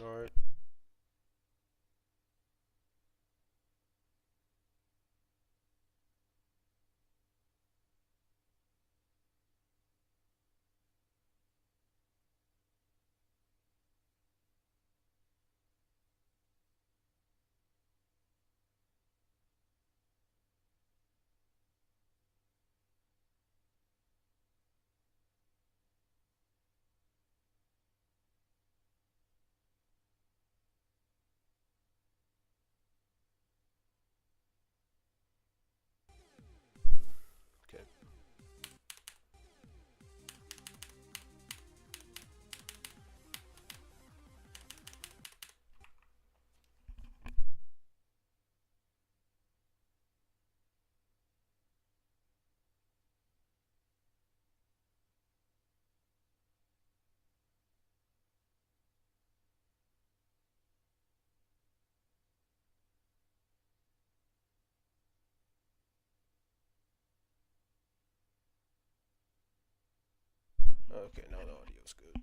All right. Okay. Okay. Now the audio's good.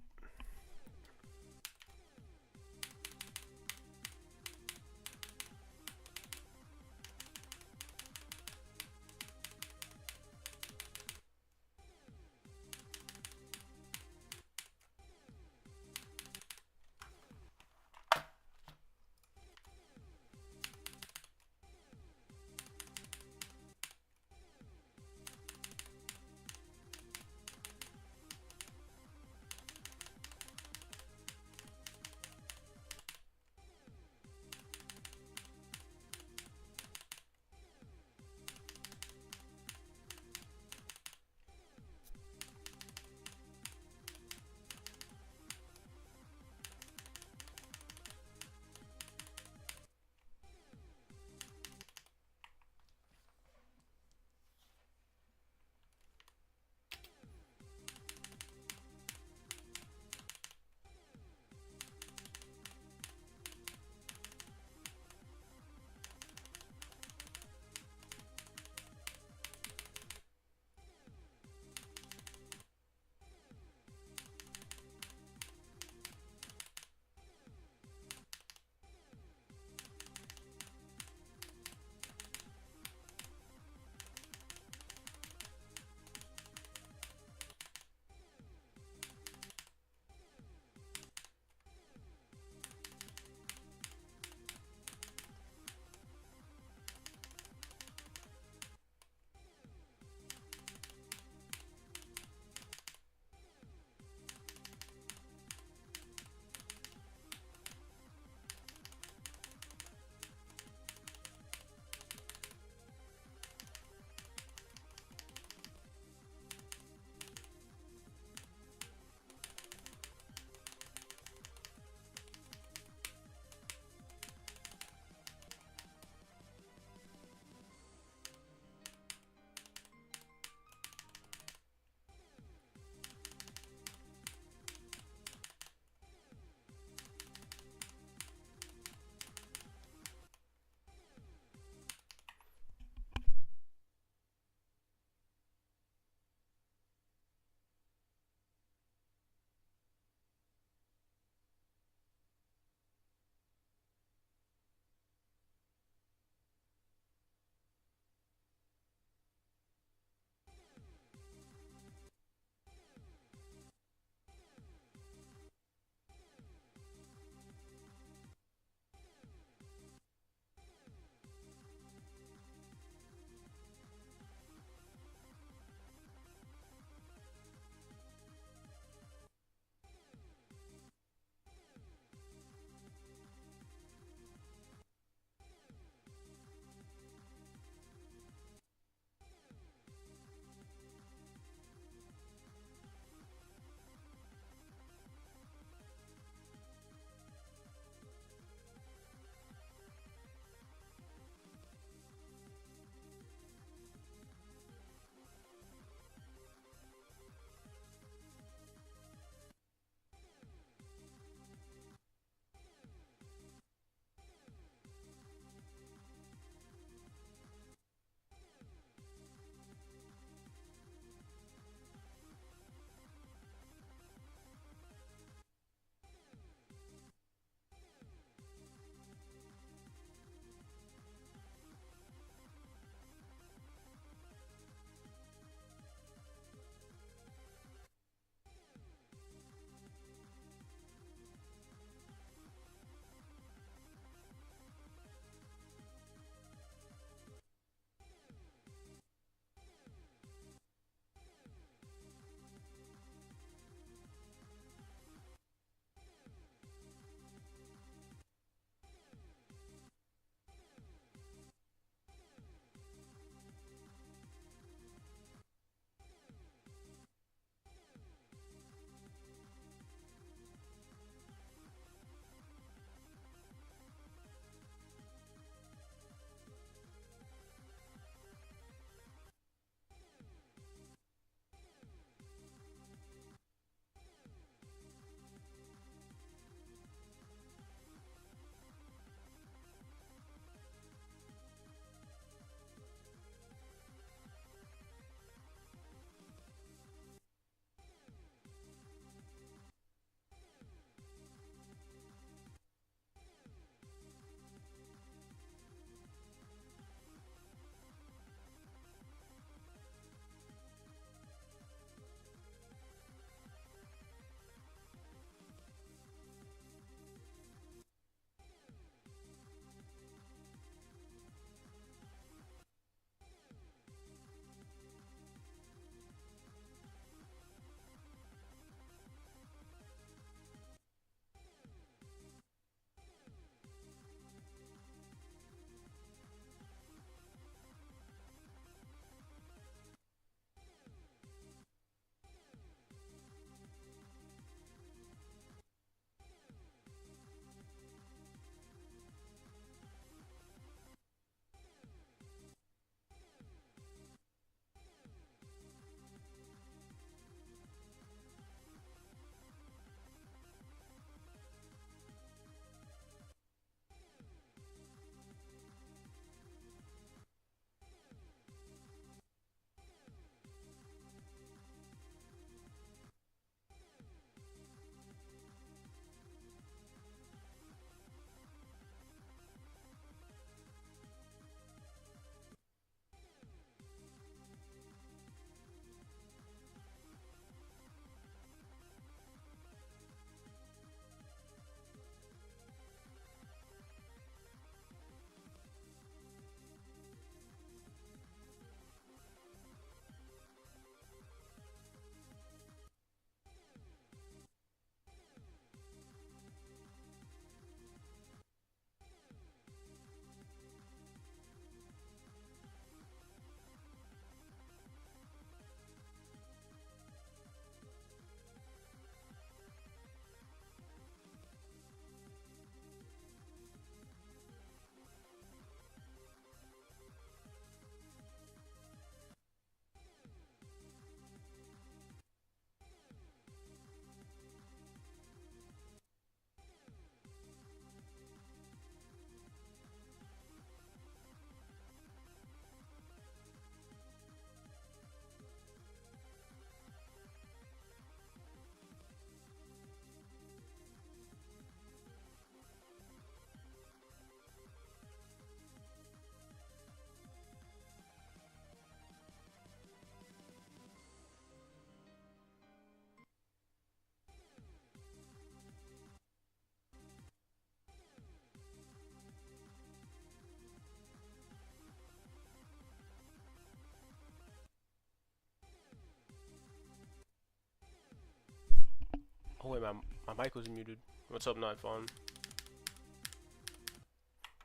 Oh wait, my mic was muted. What's up, Not Fun?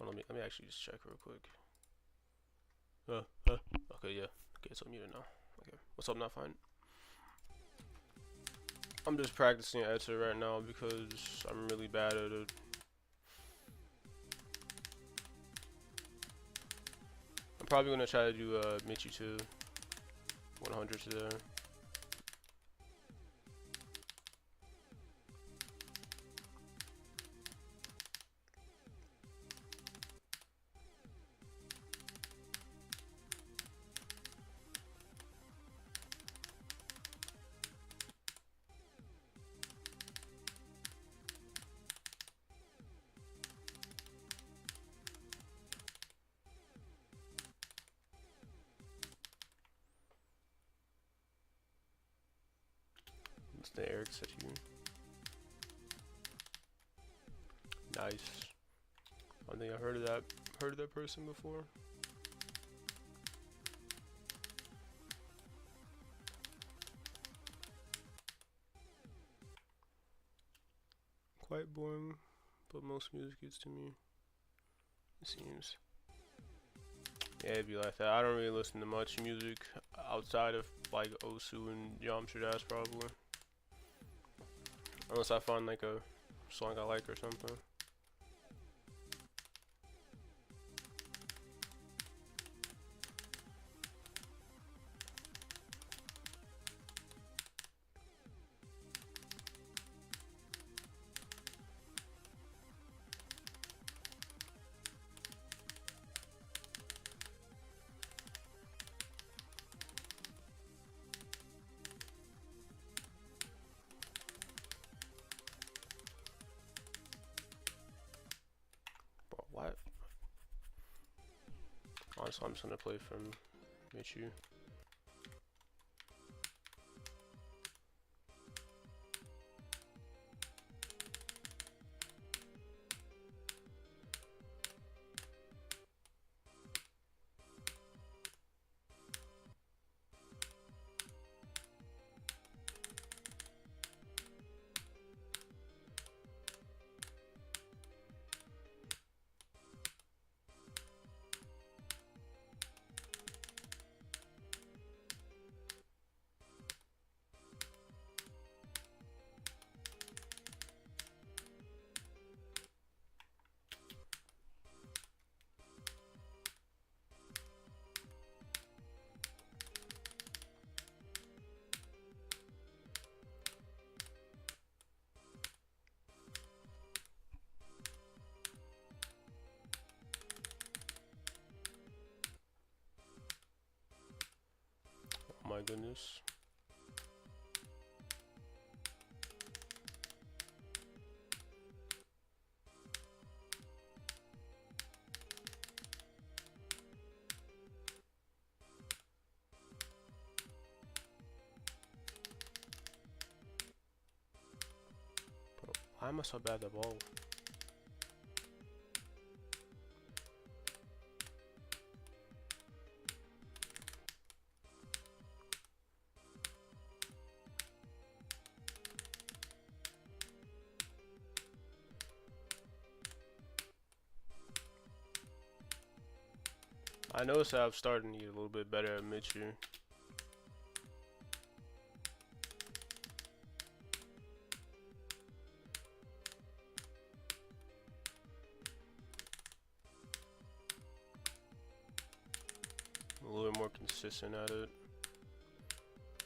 Well, let me actually just check real quick. Okay, yeah. Okay, it's unmuted now. Okay, what's up, Not Fun? I'm just practicing editor right now because I'm really bad at it. I'm probably gonna try to do Michi to 100 today. It's the Eric said you. Nice. I think I heard of that person before. Quite boring, but most music gets to me. It seems. Yeah, it'd be like that. I don't really listen to much music outside of like Osu and Yamsterdam probably. Unless I find like a song I like or something. But what? Honestly, I'm just gonna play from Michu. Oh my goodness. Bro, why am I so bad at the ball? I noticed that I'm starting to get a little bit better at Michu. A little bit more consistent at it.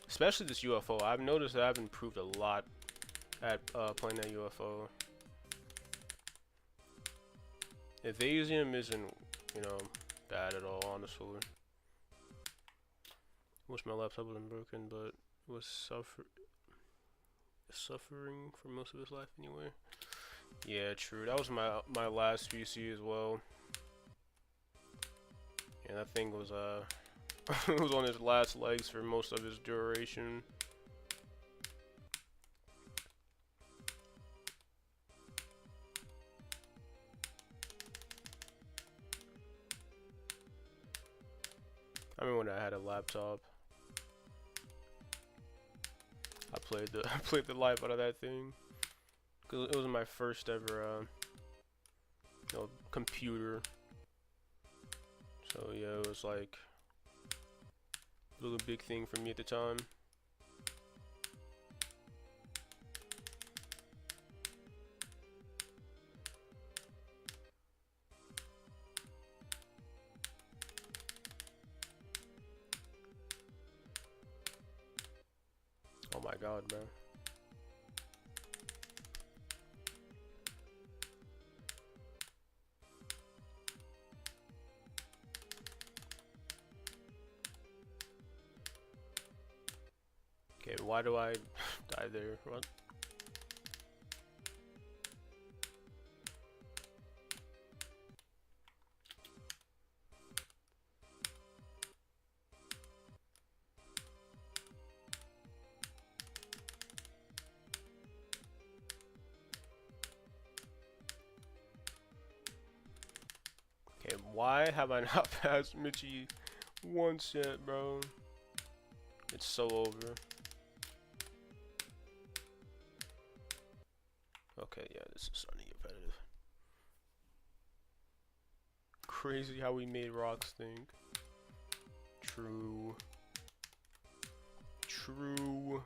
Especially this UFO. I've noticed that I've improved a lot at playing that UFO. Evasium isn't, you know, bad at all, honestly. Wish my laptop wasn't broken, but it was suffering for most of its life anyway. Yeah, true. That was my last PC as well. Yeah, that thing was it was on its last legs for most of its duration. I remember when I had a laptop. I played the life out of that thing. 'Cause it was my first ever, computer. So yeah, it was like a little big thing for me at the time. Oh my god, man. Okay, why do I die there? What? Okay, why have I not passed Mitchie once yet, bro? It's so over. Okay, yeah, this is starting to get repetitive. Crazy how we made rocks think. True. True.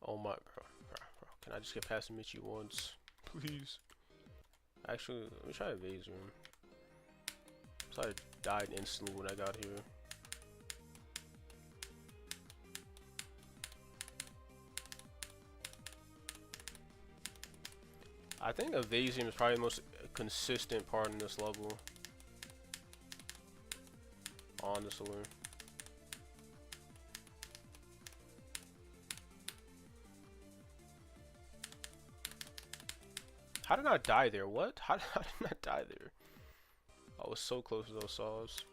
Oh my, bro. Can I just get past Mitchie once? Please. Actually, let me try to evade him. So I died instantly when I got here. I think evasium is probably the most consistent part in this level. Honestly. How did I not die there? What? How did I not die there? I was so close to those saws.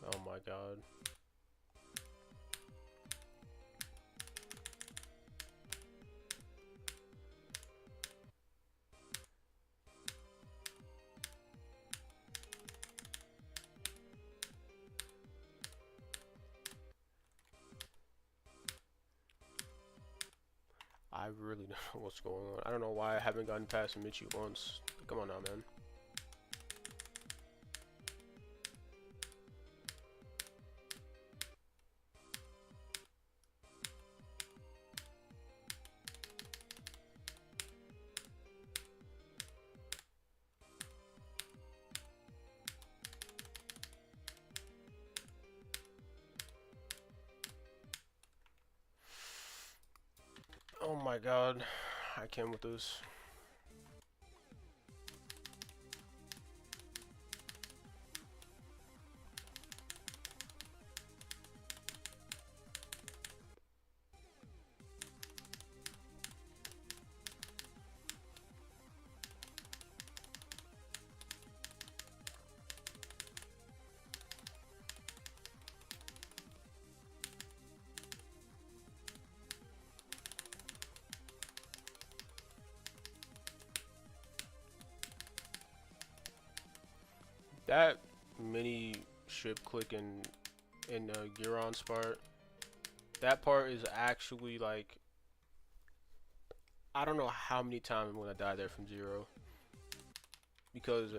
Oh my god. I really don't know what's going on. I don't know why I haven't gotten past Michi once. Come on now, man. Oh my god. I can't with this. That mini ship click in Giron's part, that part is actually like, I don't know how many times I'm gonna die there from zero, because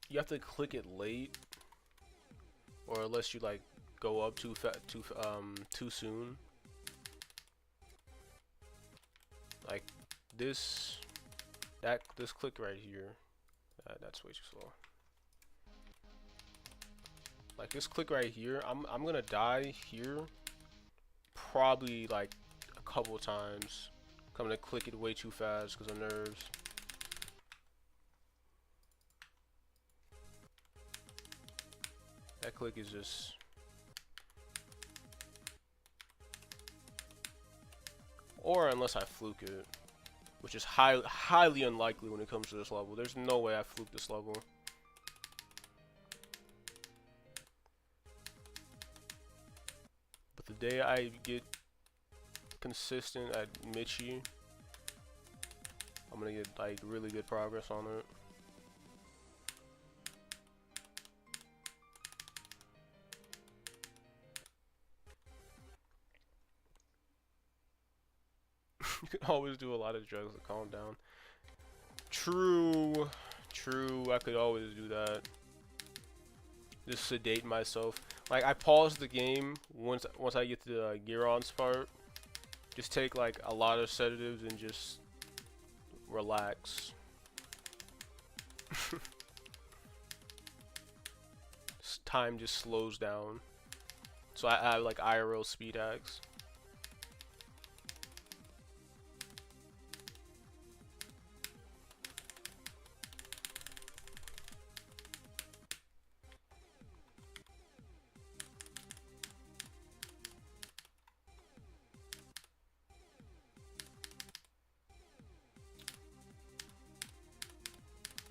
you have to click it late, or unless you like go up too soon. Like this click right here, that's way too slow. Like this click right here, I'm gonna die here probably like a couple times. I'm gonna click it way too fast because of nerves. That click is just, or unless I fluke it, which is highly unlikely when it comes to this level. There's no way I fluke this level. The day I get consistent at Michi, I'm gonna get like really good progress on it. You can always do a lot of drugs to calm down. True, true. I could always do that. Just sedate myself. Like I pause the game once I get to the Gearons part. Just take like a lot of sedatives and just relax. Time just slows down. So I have like IRL speed hacks.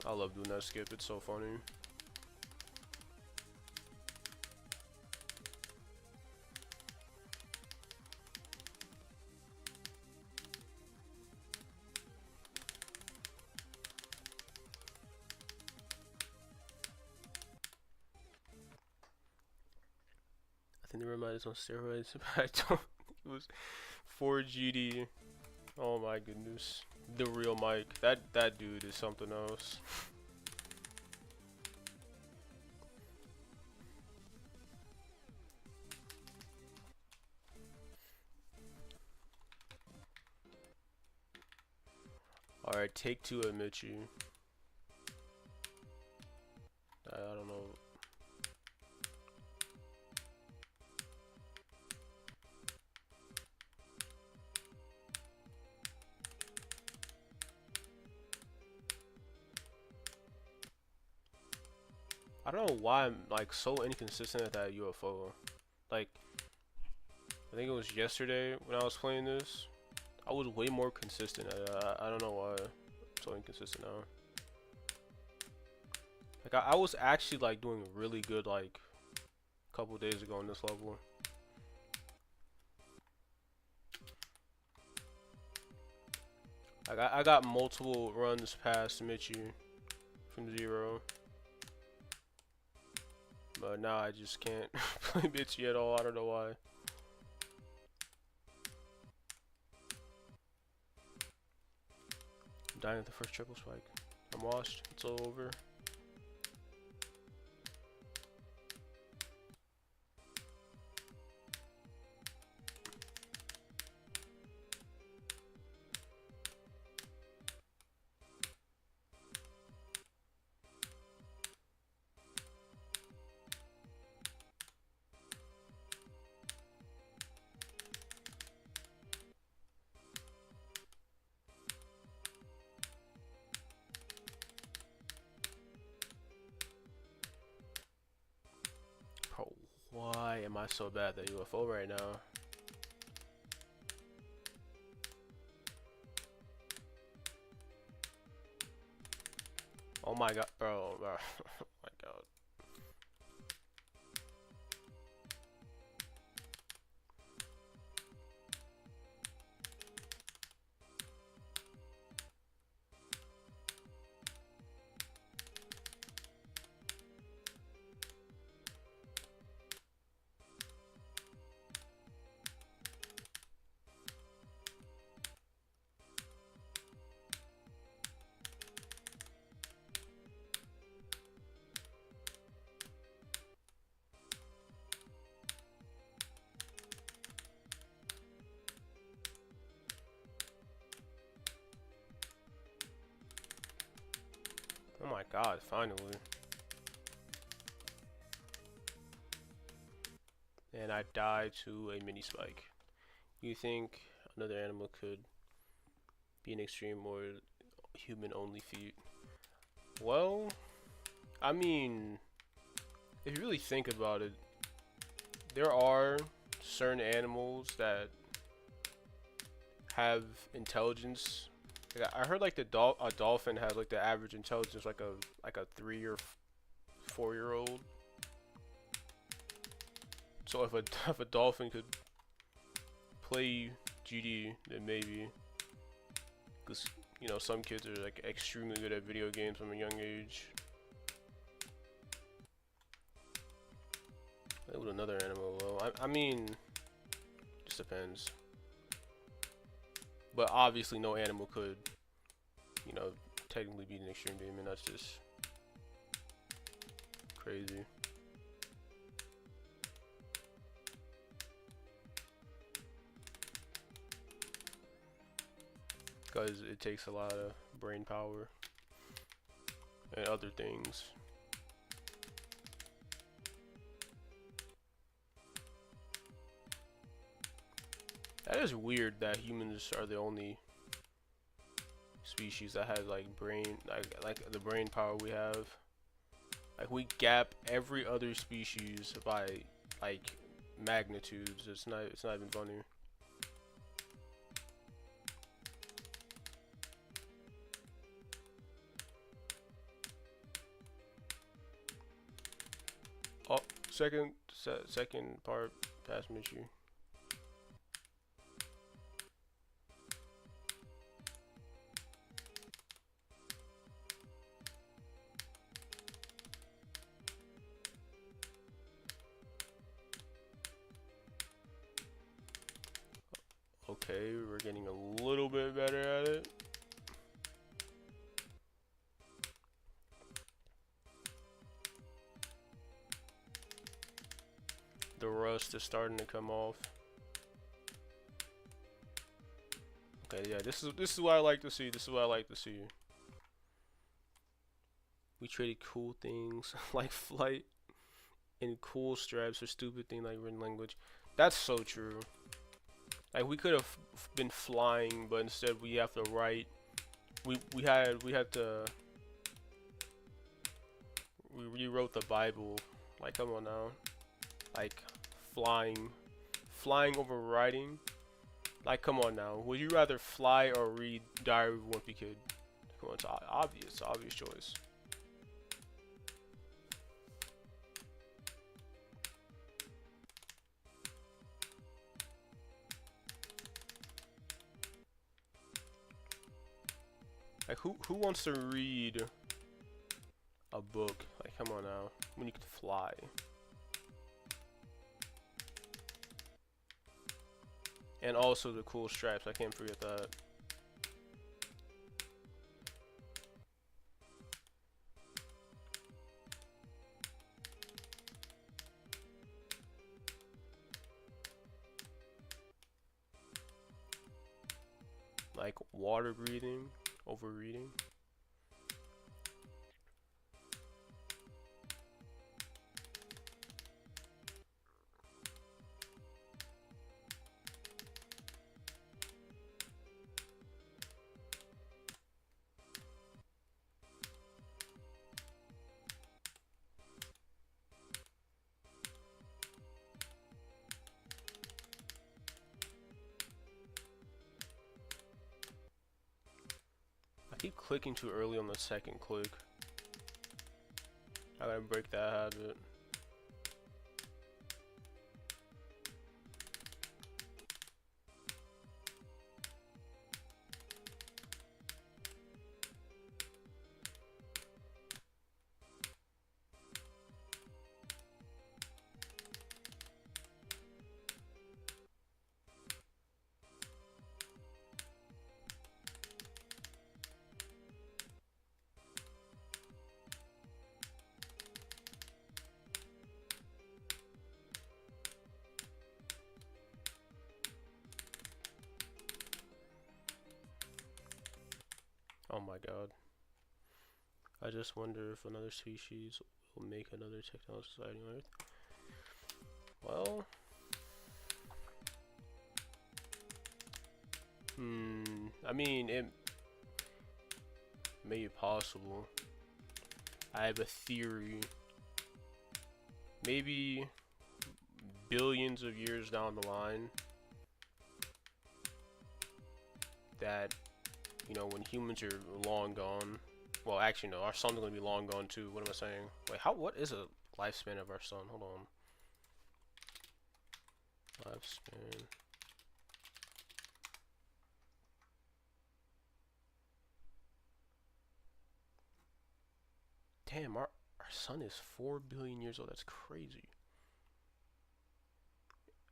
I love doing that skip, it's so funny. I think the remind is on steroids, but I don't think it was 4GD. Oh my goodness. The real Mike. That dude is something else. Alright, take two at Michi. I don't know. I don't know why I'm like so inconsistent at that UFO. Like, I think it was yesterday when I was playing this. I was way more consistent. I don't know why I'm so inconsistent now. Like I was actually like doing really good like a couple days ago on this level. Like I got multiple runs past Michi from 0. But now I just can't play Michi at all. I don't know why. I'm dying at the first triple spike. I'm washed. It's all over. Why am I so bad at UFO right now? Oh my god, bro. Oh my god. Oh my god, finally. And I died to a mini spike. You think another animal could be an extreme or human only feat? Well, I mean, if you really think about it, there are certain animals that have intelligence. Like, I heard like a dolphin has like the average intelligence like a 3 or 4-year-old. So if a if a dolphin could play GD, then maybe. Because, you know, some kids are like extremely good at video games from a young age. Play with another animal, well, I mean, just depends. But obviously no animal could, you know, technically beat an extreme demon. That's just crazy. Because it takes a lot of brain power and other things. That is weird that humans are the only species that has like brain, like the brain power we have. Like we gap every other species by like magnitudes. It's not even funny. Oh, second part pass Michi. Okay, we're getting a little bit better at it. The rust is starting to come off. Okay, yeah, this is what I like to see. This is what I like to see. We traded cool things like flight and cool straps for stupid things like written language. That's so true. Like we could have been flying, but instead we have to write. We rewrote the Bible. Like come on now. Like flying over writing. Like come on now. Would you rather fly or read Diary of a Wimpy Kid? Come on, it's obvious choice. Like who wants to read a book? Like come on now, when you can fly. And also the cool straps, I can't forget that. Like water breathing, overreading. I keep clicking too early on the second click. I gotta break that habit. Oh my god. I just wonder if another species will make another technology society on Earth. Well, I mean, it may be possible. I have a theory. Maybe billions of years down the line, that, you know, when humans are long gone, well, actually no, our sun's gonna be long gone too. What am I saying? Wait, what is a lifespan of our sun? Hold on. Lifespan Damn, our sun is 4 billion years old. That's crazy.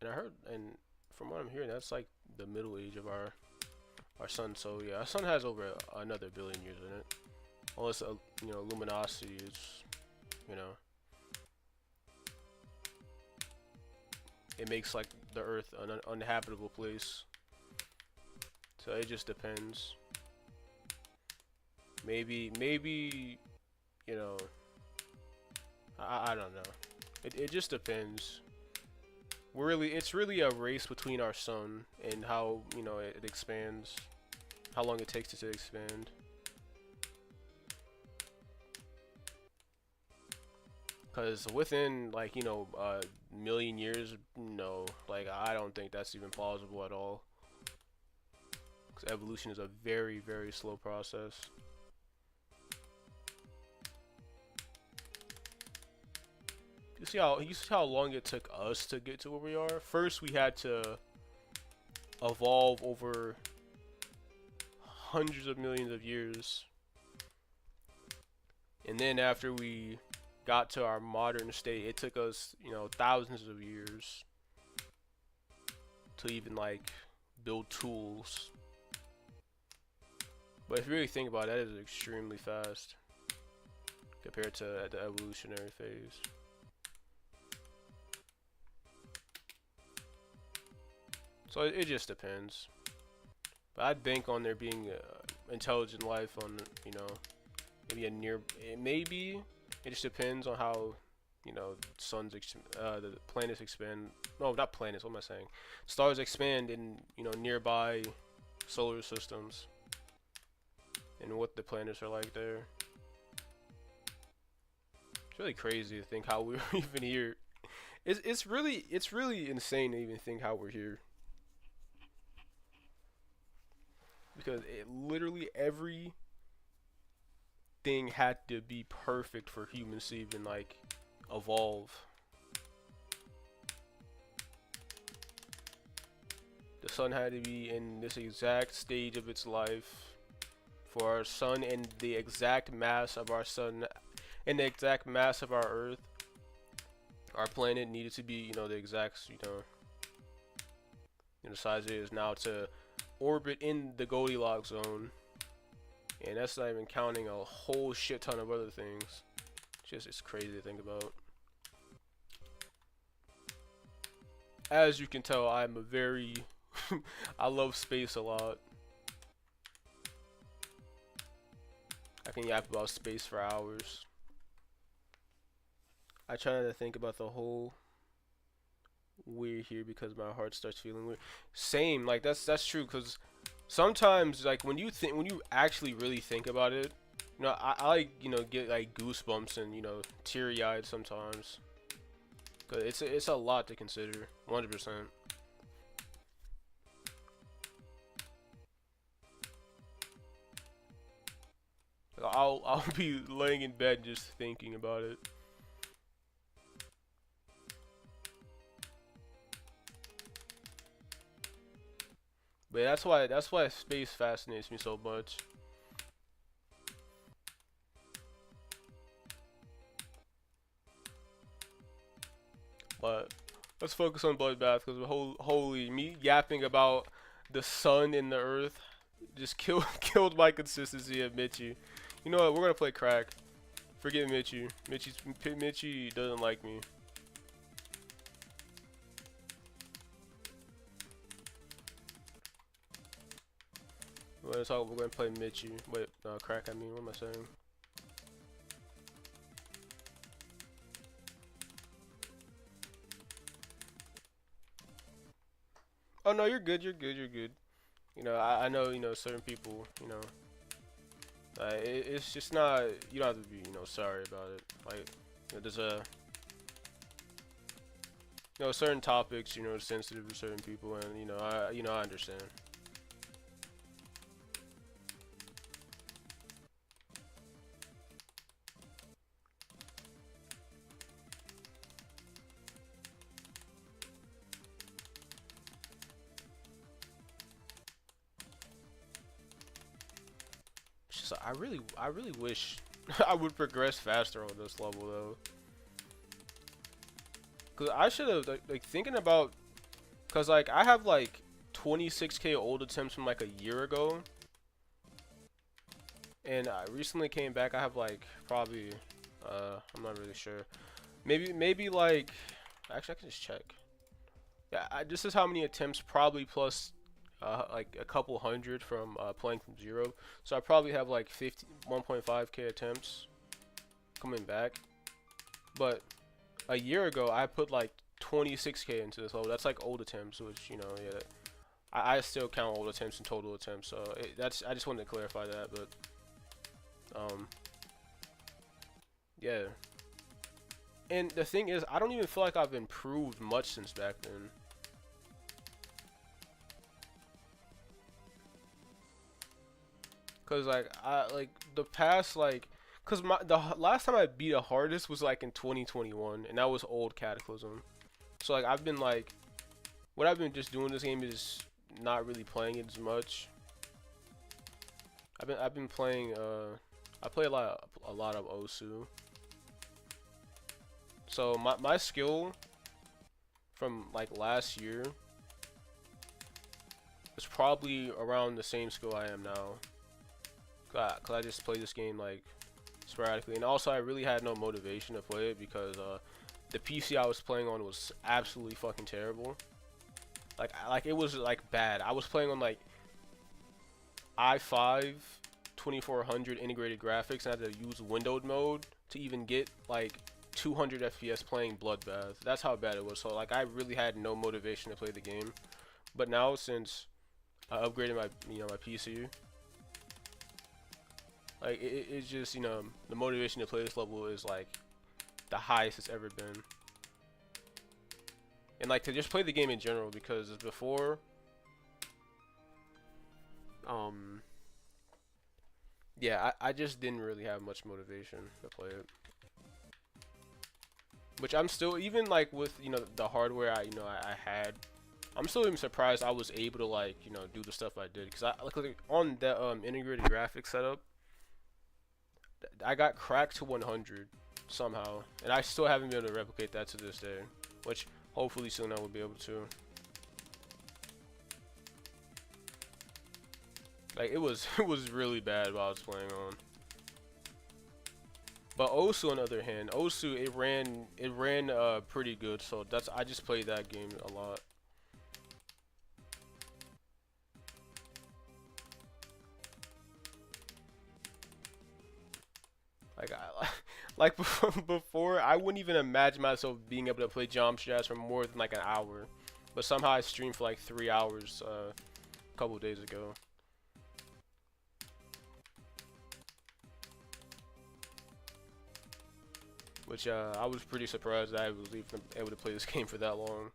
And I heard, and from what I'm hearing, that's like the middle age of our sun. So yeah, our sun has over another billion years in it. Unless you know, luminosity is, you know, it makes like the Earth an uninhabitable place. So it just depends. Maybe, you know, I don't know. It just depends. It's really a race between our sun and how, you know, it expands, how long it takes it to expand. Because within, like, you know, a million years, no, like, I don't think that's even plausible at all. Because evolution is a very, very slow process. You see how long it took us to get to where we are? First, we had to evolve over hundreds of millions of years. And then after we got to our modern state, it took us, you know, thousands of years to even like build tools. But if you really think about it, that is extremely fast compared to the evolutionary phase. So it just depends. But I'd bank on there being intelligent life on, you know, maybe a near, maybe it just depends on how, you know, the planets expand. No, not planets. What am I saying? Stars expand in, you know, nearby solar systems, and what the planets are like there. It's really crazy to think how we're even here. It's really insane to even think how we're here. Because it literally everything had to be perfect for humans to even like evolve. The sun had to be in this exact stage of its life for our sun and the exact mass of our sun and the exact mass of our Earth. Our planet needed to be, you know, the exact, you know, size it is now to orbit in the Goldilocks zone, and that's not even counting a whole shit ton of other things. It's crazy to think about. As you can tell, I'm a very I love space a lot. I can yap about space for hours. I try not to think about the whole weird here because my heart starts feeling weird. Same, like that's true, because sometimes like when you actually really think about it, you know, I like, you know, get like goosebumps and, you know, teary-eyed sometimes, cause it's a lot to consider. 100%. I'll be laying in bed just thinking about it. But that's why space fascinates me so much. But let's focus on Bloodbath, because holy, me yapping about the sun and the earth just killed my consistency of Mitchie. You know what? We're gonna play crack. Forget Mitchie. Mitchie doesn't like me. We're gonna play Mitchie. Wait, crack. I mean, what am I saying? Oh no, you're good. You're good. You're good. You know, I know. You know, certain people. You know, it's just not. You don't have to be, you know, sorry about it. Like, you know, there's a. You know, certain topics. You know, are sensitive to certain people, and you know, I understand. It's just, I really wish I would progress faster on this level though. Cause I should have like thinking about, cause like I have like 26k old attempts from like a year ago, and I recently came back. I have like probably, I'm not really sure. Maybe like, actually I can just check. Yeah, this is how many attempts probably plus like a couple hundred from playing from zero. So I probably have like 1.5k attempts coming back. But a year ago I put like 26k into this level. That's like old attempts, which you know, yeah, I still count old attempts and total attempts. So that's I just wanted to clarify that. But yeah. And the thing is, I don't even feel like I've improved much since back then. Cause like the past like, cause the last time I beat a hardest was like in 2021, and that was old Cataclysm. So like I've been like, what I've been just doing this game is not really playing it as much. I've been playing I play a lot of Osu. So my skill from like last year is probably around the same skill I am now. Cause I just play this game like sporadically, and also I really had no motivation to play it because the PC I was playing on was absolutely fucking terrible. Like it was like bad. I was playing on like i5 2400 integrated graphics, and I had to use windowed mode to even get like 200 FPS playing Bloodbath. That's how bad it was. So like I really had no motivation to play the game. But now since I upgraded my my PC, like it's just the motivation to play this level is like the highest it's ever been. And like to just play the game in general, because before yeah, I just didn't really have much motivation to play it. Which I'm still, even like with the hardware I had, I'm still even surprised I was able to like do the stuff I did, because I like on the integrated graphics setup, I got cracked to 100 somehow, and I still haven't been able to replicate that to this day, which hopefully soon I will be able to. Like it was really bad while I was playing on. But Osu on the other hand, Osu it ran pretty good, so I just played that game a lot. Like like before, I wouldn't even imagine myself being able to play jump jazz for more than like an hour, but somehow I streamed for like 3 hours a couple of days ago. Which I was pretty surprised that I was even able to play this game for that long.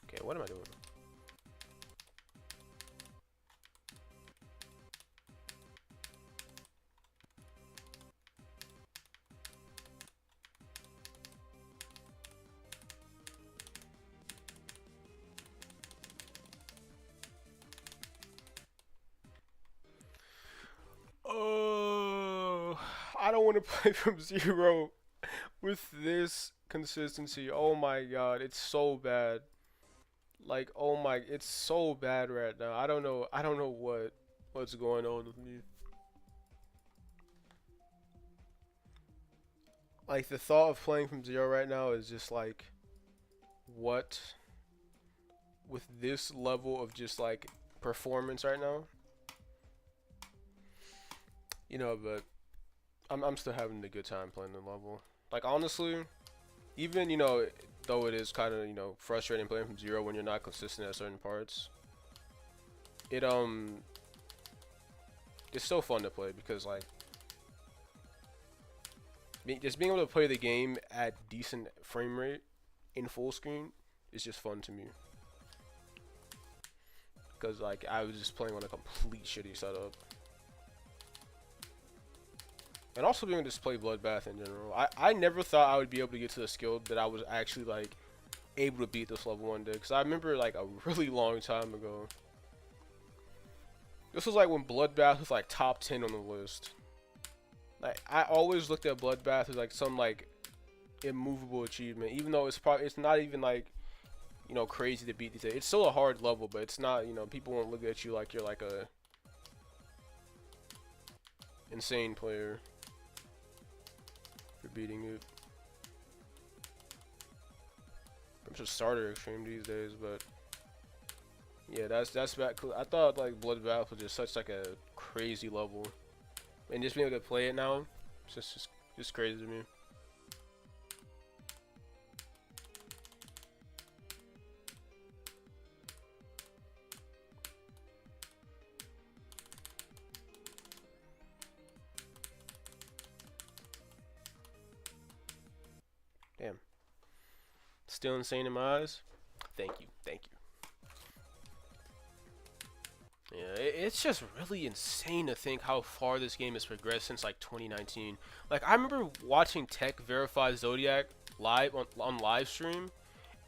Okay, what am I doing? Oh, I don't want to play from zero with this consistency. Oh my god, it's so bad. Like, oh my, it's so bad right now. I don't know what's going on with me. Like the thought of playing from zero right now is just like, what? With this level of just like performance right now, but I'm still having a good time playing the level. Like honestly, even though it is kind of frustrating playing from zero when you're not consistent at certain parts, it it's still fun to play, because like just being able to play the game at decent frame rate in full screen is just fun to me. Because like I was just playing on a complete shitty setup. And also being able to just play Bloodbath in general. I never thought I would be able to get to the skill that I was actually like able to beat this level one day. Because I remember like a really long time ago. This was like when Bloodbath was like top 10 on the list. Like I always looked at Bloodbath as like some like immovable achievement, even though it's not even like, you know, crazy to beat these days. It's still a hard level, but it's not, you know, people won't look at you like you're like a insane player for beating it. I'm just starter extreme these days, but yeah, that's back. I thought like Bloodbath was just such like a crazy level, and just being able to play it now, it's just crazy to me. Damn. Still insane in my eyes? Thank you. Thank you. Yeah, it's just really insane to think how far this game has progressed since like 2019. Like I remember watching Tech verify Zodiac live on live stream,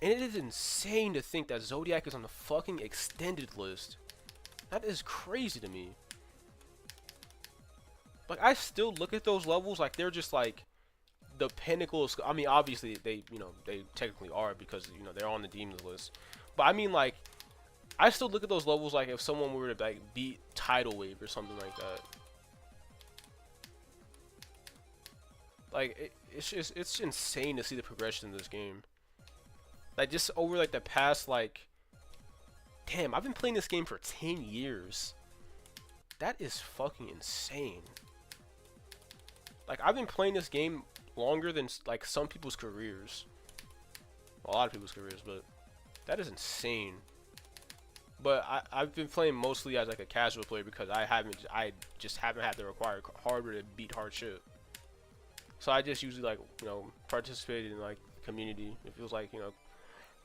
and it is insane to think that Zodiac is on the fucking extended list. That is crazy to me. Like I still look at those levels like they're just like the pinnacle of, I mean obviously they, you know, they technically are because, you know, they're on the demons list, but I mean like I still look at those levels like if someone were to like beat Tidal Wave or something like that. Like it's insane to see the progression in this game. Like just over like the past like, damn, I've been playing this game for 10 years. That is fucking insane. Like I've been playing this game longer than like some people's careers. Well, a lot of people's careers, but that is insane. But I've been playing mostly as like a casual player because I just haven't had the required hardware to beat hard shit. So I just usually like, you know, participate in like community. It feels like, you know,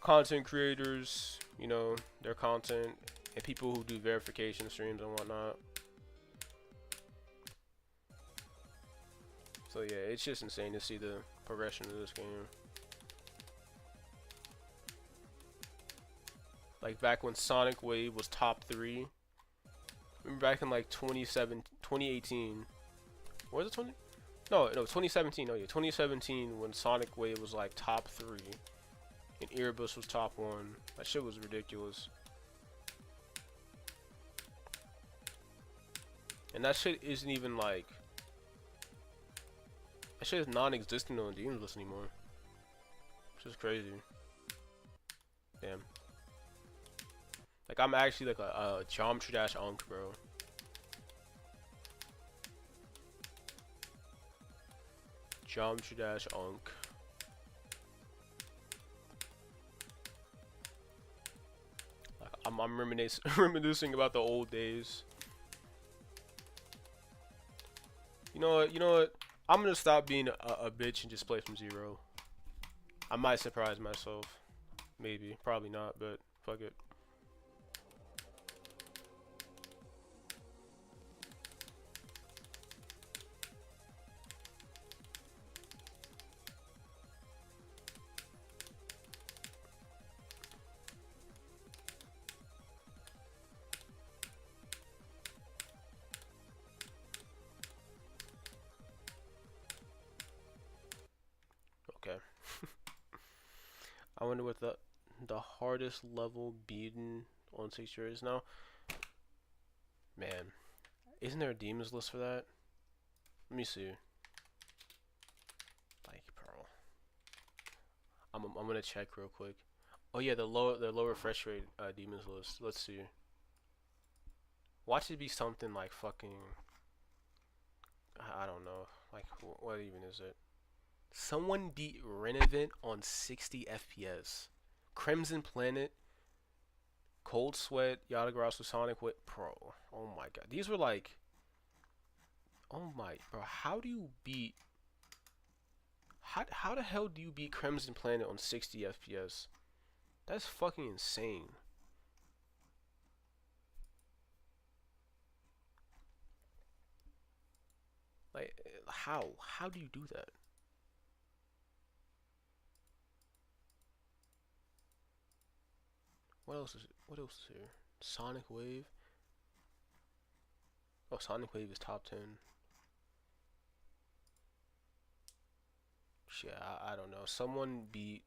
content creators, you know, their content, and people who do verification streams and whatnot. So yeah, it's just insane to see the progression of this game. Like back when Sonic Wave was top 3. Remember back in like 2018. Was it 20? No, 2017. Oh yeah, 2017 when Sonic Wave was like top 3 and Erebus was top 1. That shit was ridiculous. And that shit isn't even like, that shit is non-existent on the Demons list anymore. Which is crazy. Damn. Like I'm actually like a Geometry Dash Unk, bro. Geometry Dash Unk. Like, I'm reminiscing about the old days. You know what? You know what? I'm gonna stop being a bitch and just play from zero. I might surprise myself. Maybe. Probably not, but fuck it. Okay. I wonder what the hardest level beaten on 6 years now. Man, isn't there a demons list for that? Let me see. Like Pearl. I'm gonna check real quick. Oh yeah, the low refresh rate demons list. Let's see. Watch it be something like fucking, I don't know. Like what even is it? Someone beat Renovant on 60 FPS. Crimson Planet, Cold Sweat, Yatagrasu, Sonic Wit Pro. Oh my god. These were like, oh my, bro, how do you beat How the hell do you beat Crimson Planet on 60 FPS? That's fucking insane. Like, how? How do you do that? What else is here? Sonic Wave. Oh, Sonic Wave is top 10. Shit, I don't know. Someone beat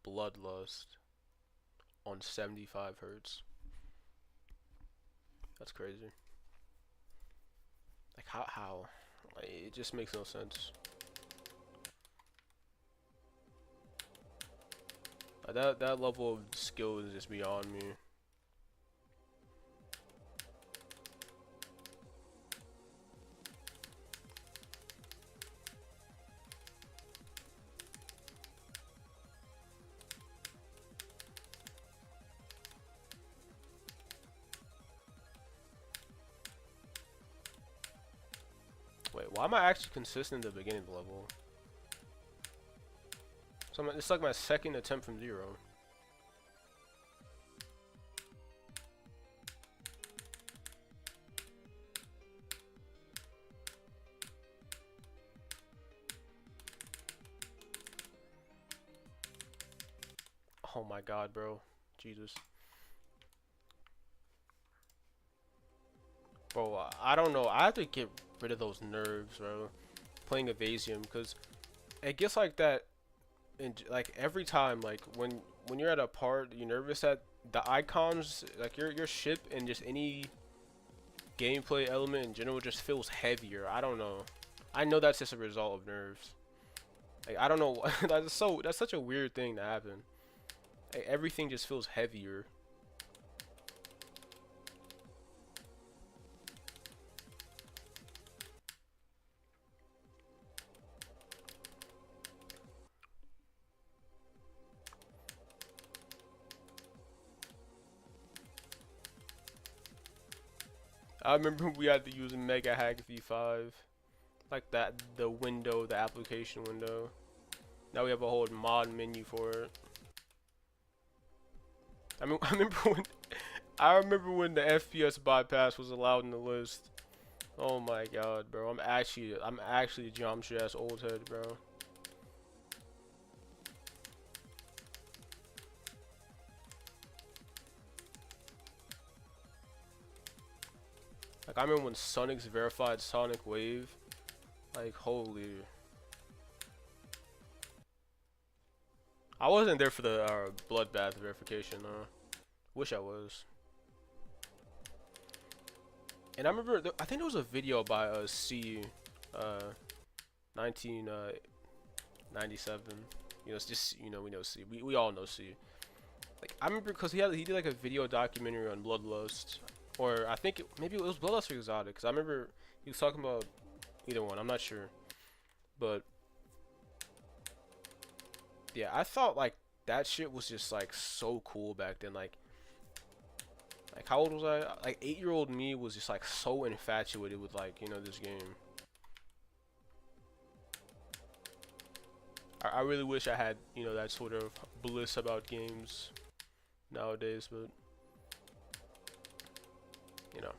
Bloodlust on 75 hertz. That's crazy. Like how? Like, it just makes no sense. That level of skill is just beyond me. Wait, why am I actually consistent at the beginning of the level? So it's like my second attempt from 0. Oh my god, bro. Jesus. Bro, I don't know. I have to get rid of those nerves, bro. Playing Evasium, because it gets like that, and like every time, like when you're at a part, you're nervous that the icons, like your ship and just any gameplay element in general just feels heavier. I don't know. I know that's just a result of nerves. Like I don't know. That's such a weird thing to happen. Like, everything just feels heavier. I remember we had to use a Mega Hack V5, like that, the application window. Now we have a whole mod menu for it. I mean, I remember when the FPS bypass was allowed in the list. Oh my god, bro! I'm actually a geometry ass old head, bro. Like I remember when Sonic's verified Sonic Wave. Like holy. I wasn't there for the Bloodbath verification. Wish I was. And I remember, I think there was a video by C, 1997. You know, it's just we know C. We all know C. Like I remember because he did like a video documentary on Bloodlust, or I think maybe it was Bloodlust or Exotic. Because I remember he was talking about either one. I'm not sure, but yeah, I thought like that shit was just like so cool back then. Like how old was I? Like 8-year-old me was just like so infatuated with like this game. I really wish I had that sort of bliss about games nowadays, but you know,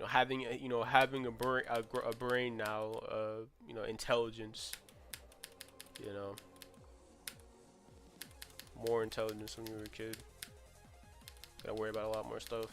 having a brain now, intelligence, you know, more intelligence when you were a kid. Gotta worry about a lot more stuff.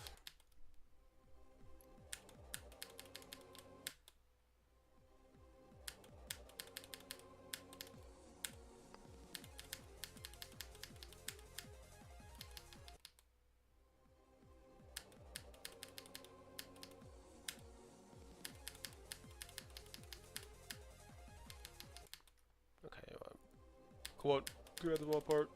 Okay, come on, grab the ball part.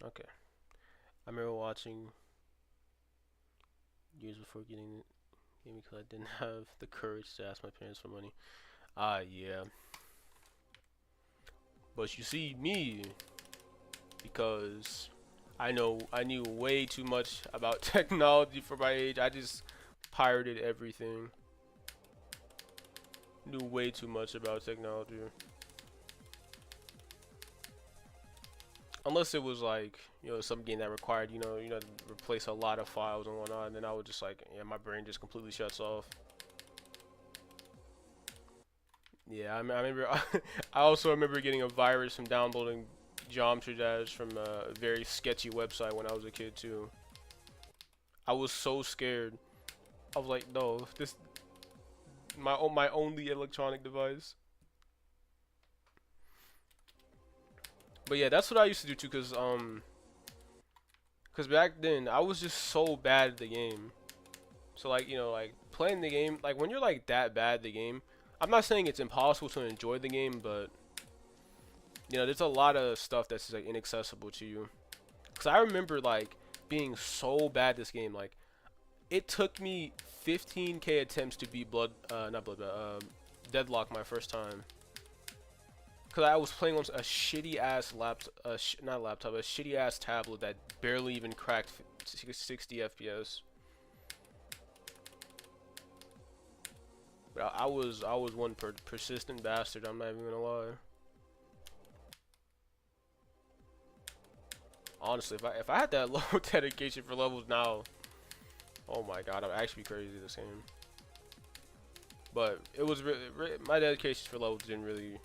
Okay. I remember watching years before getting it because I didn't have the courage to ask my parents for money. Yeah. But you see me, because I knew way too much about technology for my age. I just pirated everything. Knew way too much about technology. Unless it was like, some game that required, to replace a lot of files and whatnot, and then I would just like, yeah, my brain just completely shuts off. Yeah, I remember. I also remember getting a virus from downloading Geometry Dash from a very sketchy website when I was a kid too. I was so scared. I was like, no, this my only electronic device. But yeah, that's what I used to do too, cause back then I was just so bad at the game. So like, like playing the game, like when you're like that bad at the game, I'm not saying it's impossible to enjoy the game, but there's a lot of stuff that's like inaccessible to you. Cause I remember like being so bad at this game, like it took me 15k attempts to beat not Bloodbath, Deadlock my first time. Cause I was playing on a shitty ass laptop, not laptop, a shitty ass tablet that barely even cracked 60 FPS. But I was one persistent bastard. I'm not even gonna lie. Honestly, if I had that low dedication for levels now, oh my god, I'd actually be crazy this game. But it was my dedication for levels didn't really,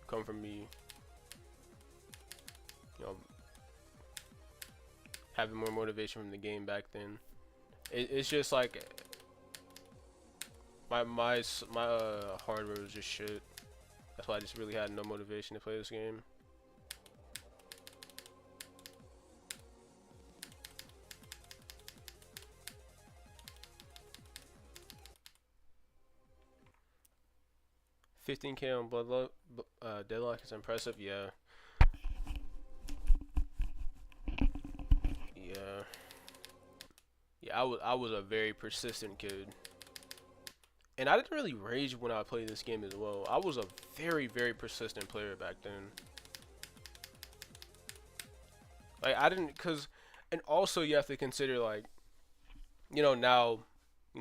come from me, having more motivation from the game back then. It's just like my hardware was just shit. That's why I just really had no motivation to play this game. $15k on Deadlock is impressive. Yeah. Yeah. Yeah, I was a very persistent kid. And I didn't really rage when I played this game as well. I was a very, very persistent player back then. Like, I didn't, and also you have to consider, like, now,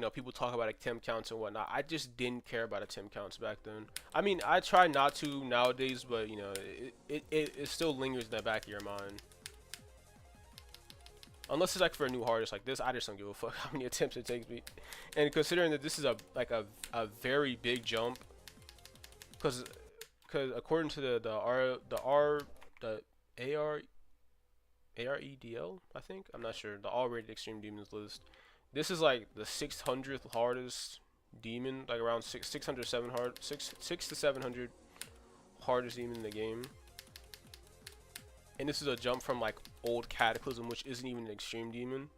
people talk about attempt counts and whatnot. I just didn't care about attempt counts back then. I mean, I try not to nowadays, but, it still lingers in the back of your mind. Unless it's like for a new hardest like this, I just don't give a fuck how many attempts it takes me. And considering that this is a very big jump, because according to the AREDL, I think, I'm not sure, the all rated extreme demons list, this is like the 600th hardest demon, like around 600 6 to 700 hardest demon in the game. And this is a jump from like old Cataclysm, which isn't even an extreme demon.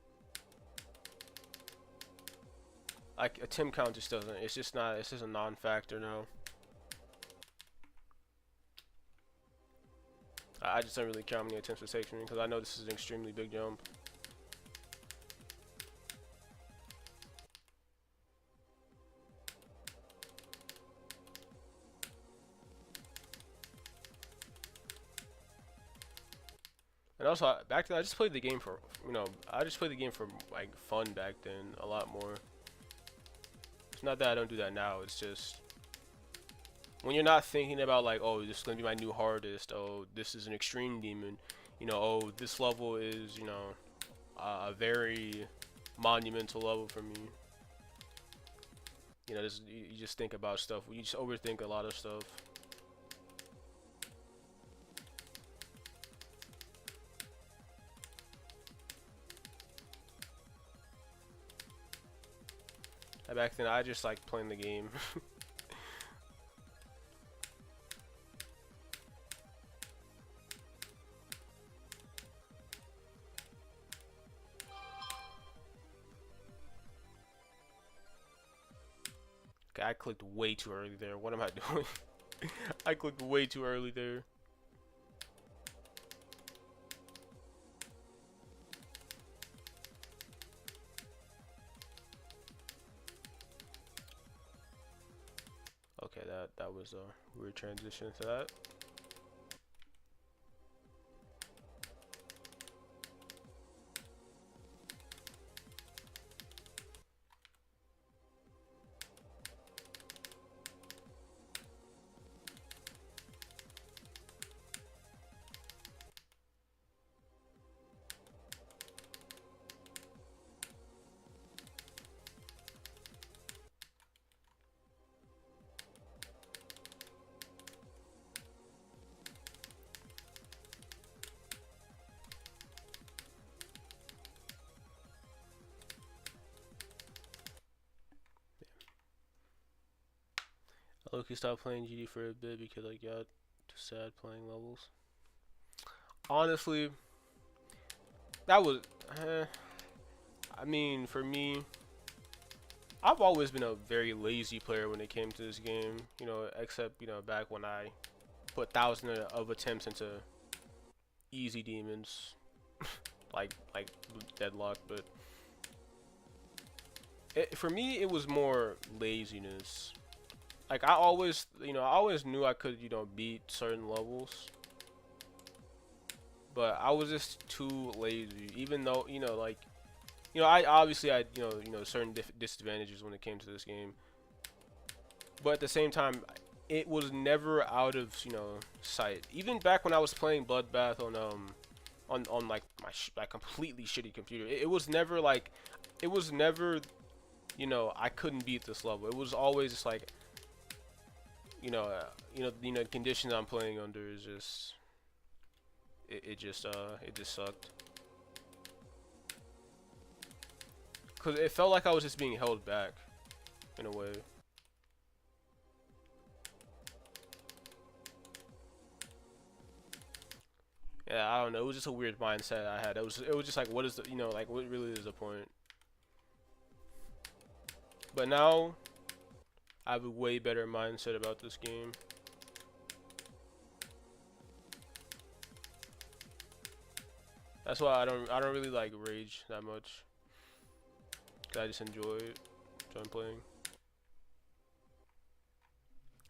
Like attempt count just doesn't. It's just not. It's just a non-factor now. I just don't really care how many attempts it takes me, because I know this is an extremely big jump. And also, back then, I just played the game for, I just played the game for, like, fun back then, a lot more. It's not that I don't do that now, it's just, when you're not thinking about, like, oh, this is going to be my new hardest, oh, this is an extreme demon, oh, this level is, a very monumental level for me. You just think about stuff, you just overthink a lot of stuff. Back then, I just liked playing the game. Okay, I clicked way too early there. What am I doing? I clicked way too early there. Okay, that was a weird transition to that. Loki stopped playing GD for a bit because I got too sad playing levels. Honestly, that was. I mean, for me, I've always been a very lazy player when it came to this game. You know, except back when I put thousands of attempts into easy demons, like Deadlock. But for me, it was more laziness. Like I always knew I could beat certain levels, but I was just too lazy. Even though I obviously had certain disadvantages when it came to this game, but at the same time, it was never out of sight. Even back when I was playing Bloodbath on like my completely shitty computer, it was never like, I couldn't beat this level. It was always just like the conditions I'm playing under is just it just sucked. Cause it felt like I was just being held back, in a way. Yeah, I don't know. It was just a weird mindset I had. It was just like, what is the like, what really is the point? But now I have a way better mindset about this game. That's why I don't really like rage that much. Cause I just enjoy playing.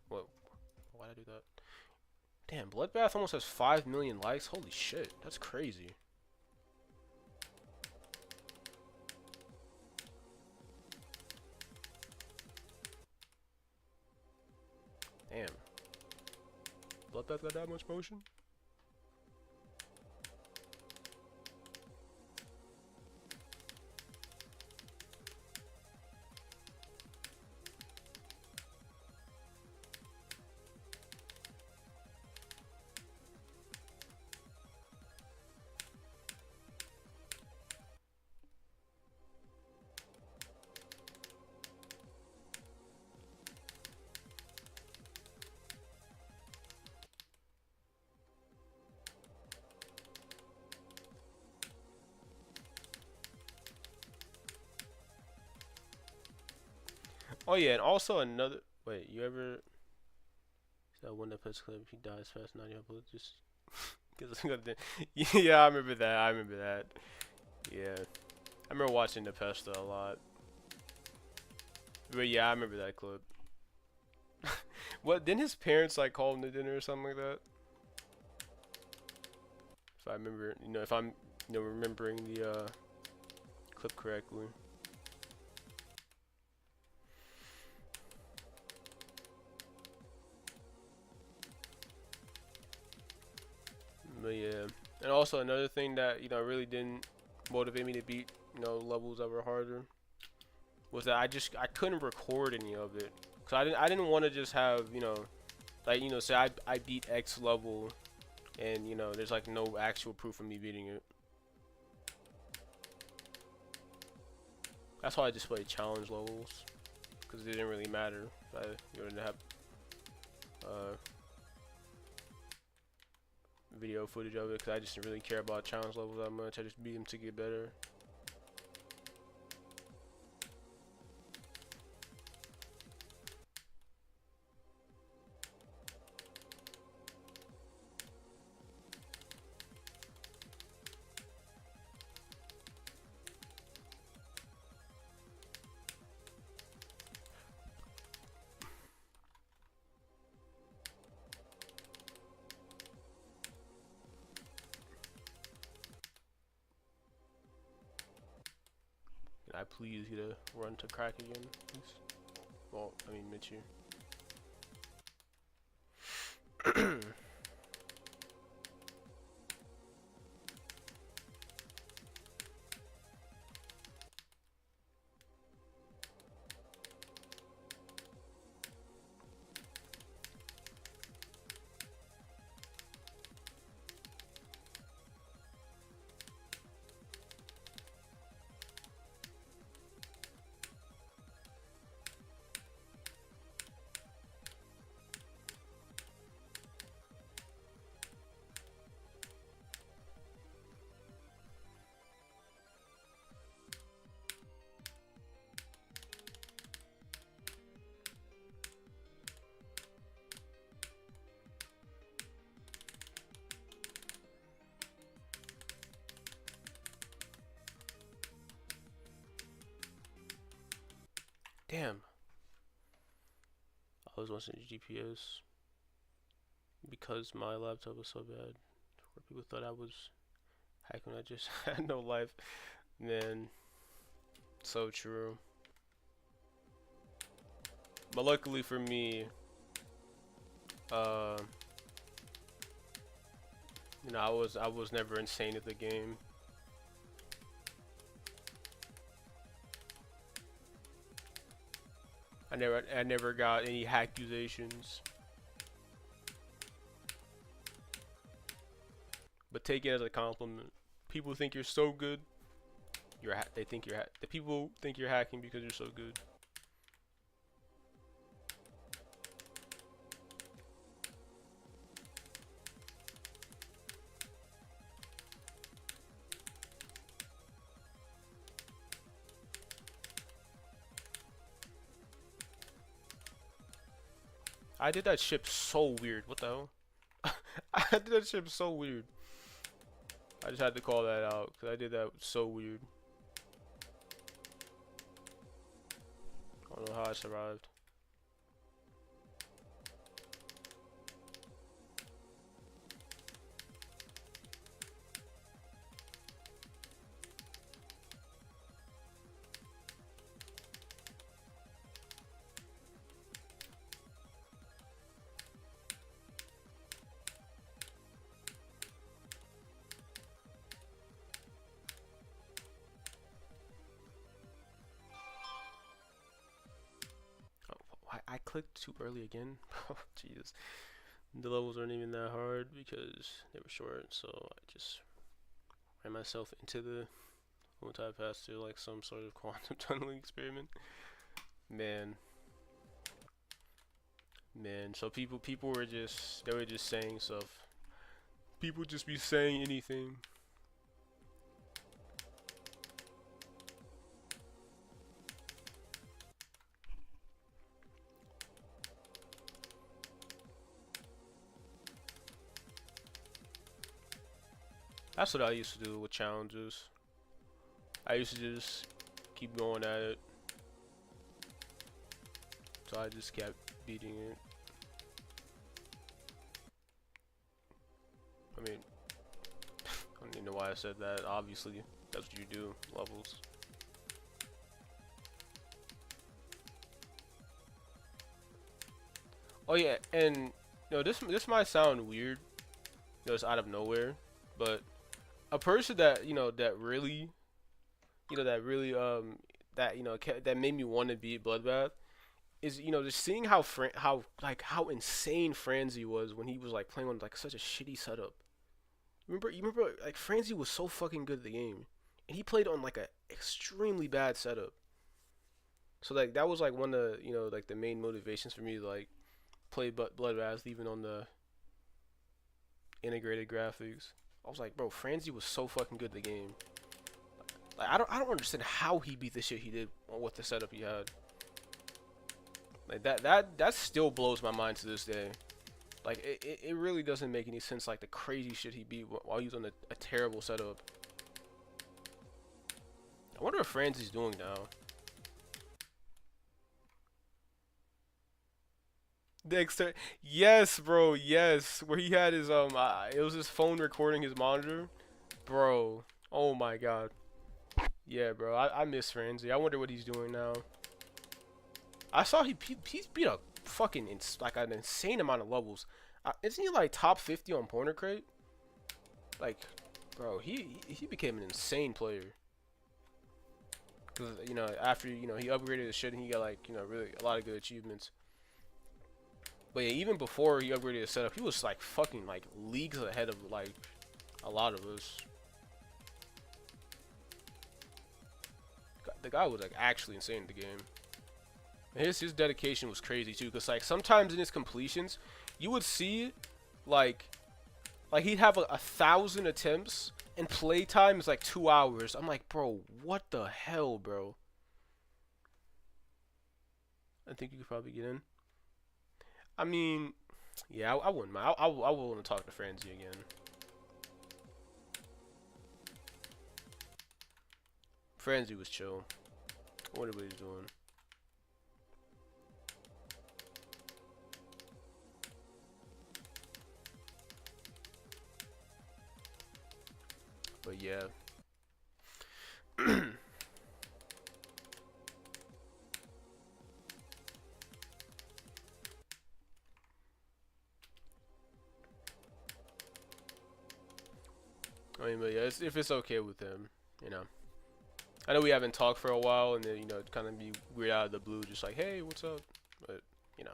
What? Why'd I do that? Damn, Bloodbath almost has 5 million likes. Holy shit, that's crazy. Damn. Bloodbath got that much motion? Oh yeah, and also another. Wait, you ever? That one that plays clip, he dies fast. Now you have just. Yeah, I remember that. I remember that. Yeah, I remember watching the Pesta a lot. But yeah, I remember that clip. What? Didn't his parents like call him to dinner or something like that? If I remember, if I'm, remembering the clip correctly. But yeah, and also another thing that really didn't motivate me to beat levels that were harder was that I couldn't record any of it, because I didn't want to just have like say I beat X level and there's like no actual proof of me beating it. That's why I just played challenge levels, because it didn't really matter if I didn't have video footage of it, because I just didn't really care about challenge levels that much. I just beat them to get better. Can I please get a run to crack again, please? Well, I mean, Mitchie. damn. I was watching GPS because my laptop was so bad. People thought I was hacking. I just had no life. Man, so true. But luckily for me, you know, I was never insane at the game. I never got any accusations. But take it as a compliment. People think you're so good. They think the people think you're hacking because you're so good. I did that ship so weird. What the hell? I did that ship so weird. I just had to call that out because I did that so weird. I don't know how I survived. I clicked too early again. Oh, Jesus. The levels aren't even that hard because they were short, so I just ran myself into the multi-pass to like some sort of quantum tunneling experiment. Man. Man, so people were just, they were just saying stuff. People just be saying anything. That's what I used to do with challenges. I used to just keep going at it. So I just kept beating it. I mean, I don't even know why I said that. Obviously, that's what you do, levels. Oh yeah, and you know, this might sound weird, you know, it's out of nowhere, but a person that, you know, that really, you know, that, you know, that made me want to beat Bloodbath is, you know, just seeing how how insane Franzi was when he was like playing on like such a shitty setup. You remember like Franzi was so fucking good at the game, and he played on like a extremely bad setup. So like that was like one of the, you know, like the main motivations for me to like play Bloodbath even on the integrated graphics. I was like, bro, Franzi was so fucking good at the game. Like I don't understand how he beat the shit he did with the setup he had. Like that still blows my mind to this day. Like it really doesn't make any sense, like the crazy shit he beat while he was on a terrible setup. I wonder what Franzi's doing now. Dexter, yes, bro, yes. Where he had his it was his phone recording his monitor, bro. Oh my god. Yeah, bro. I miss Franzi. I wonder what he's doing now. I saw he's beat a fucking like an insane amount of levels. Isn't he like top 50 on Porner Crate? Like, bro, he became an insane player. Cause you know, after, you know, he upgraded his shit and he got like, you know, really a lot of good achievements. But yeah, even before he upgraded his setup, he was like fucking like leagues ahead of like a lot of us. The guy was like actually insane in the game. And his dedication was crazy too, cause like sometimes in his completions, you would see like he'd have 1,000 attempts and play time is like 2 hours. I'm like, bro, what the hell, bro? I think you could probably get in. I mean, yeah, I wouldn't mind. I want to talk to Franzi again. Franzi was chill. I wonder what he's doing. But yeah. I mean, but yeah, if it's okay with them, you know. I know we haven't talked for a while, and then, you know, kind of be weird out of the blue, just like, hey, what's up? But, you know.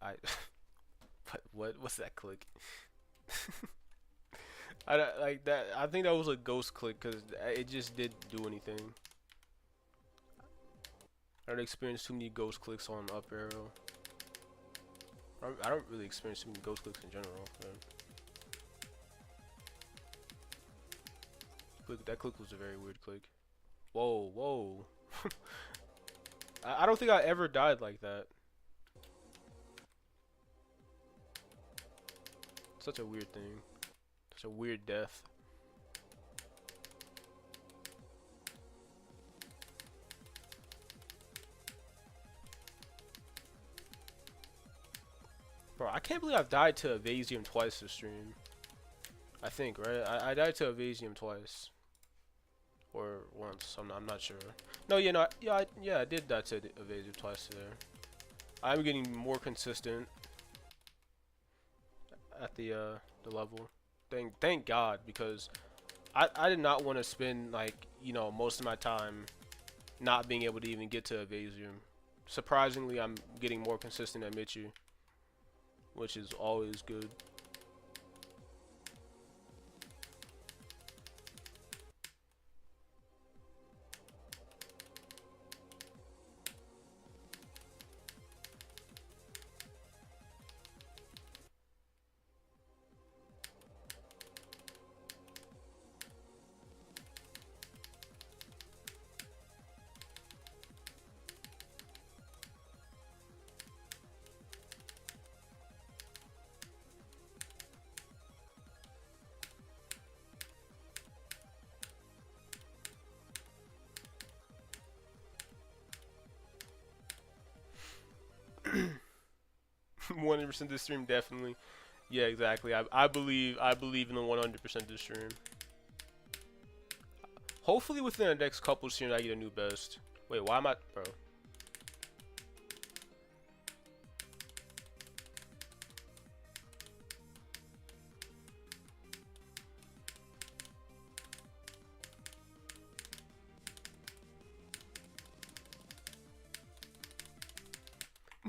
I what's that click? Like that. I think that was a ghost click because it just didn't do anything. I don't experience too many ghost clicks on up arrow. I don't really experience too many ghost clicks in general. That click was a very weird click. Whoa, whoa. I don't think I ever died like that. Such a weird thing. Such a weird death. Bro, I can't believe I've died to Evasium twice this stream. I think, right? I died to Evasium twice. Or once. I'm not sure. No, yeah, no, yeah, I did die to Evasium twice today. I'm getting more consistent at the level. Thank God, because I did not want to spend, like, you know, most of my time not being able to even get to Evasium. Surprisingly, I'm getting more consistent at Michi, which is always good. One 100% this stream, definitely. Yeah, exactly. I believe in the 100% this stream. Hopefully within the next couple streams I get a new best. Wait, why am I, bro?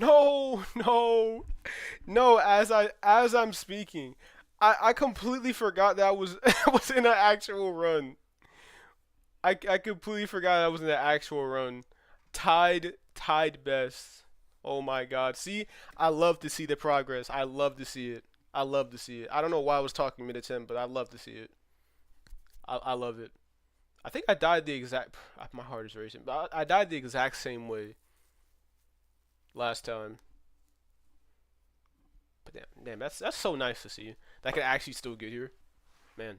No, no, no. As I'm speaking, I completely forgot that I was was in an actual run. I completely forgot I was in an actual run. Tied best. Oh my God. See, I love to see the progress. I love to see it. I love to see it. I don't know why I was talking mid attempt, but I love to see it. I love it. I think I died the exact. My heart is racing, but I died the exact same way last time. But damn, that's so nice to see. That I can actually still get here, man.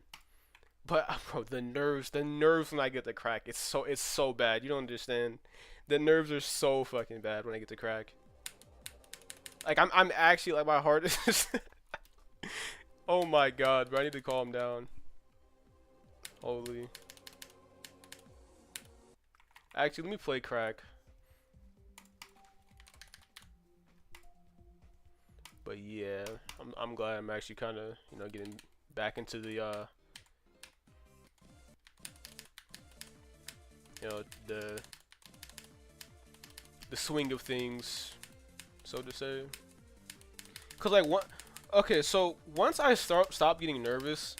But bro, the nerves when I get the crack, it's so bad. You don't understand. The nerves are so fucking bad when I get the crack. Like I'm actually like my heart is. Just oh my God, bro! I need to calm down. Holy. Actually, let me play crack. But yeah, I'm glad I'm actually kind of, you know, getting back into the you know, the swing of things, so to say. Cause like what? Okay, so once I stop getting nervous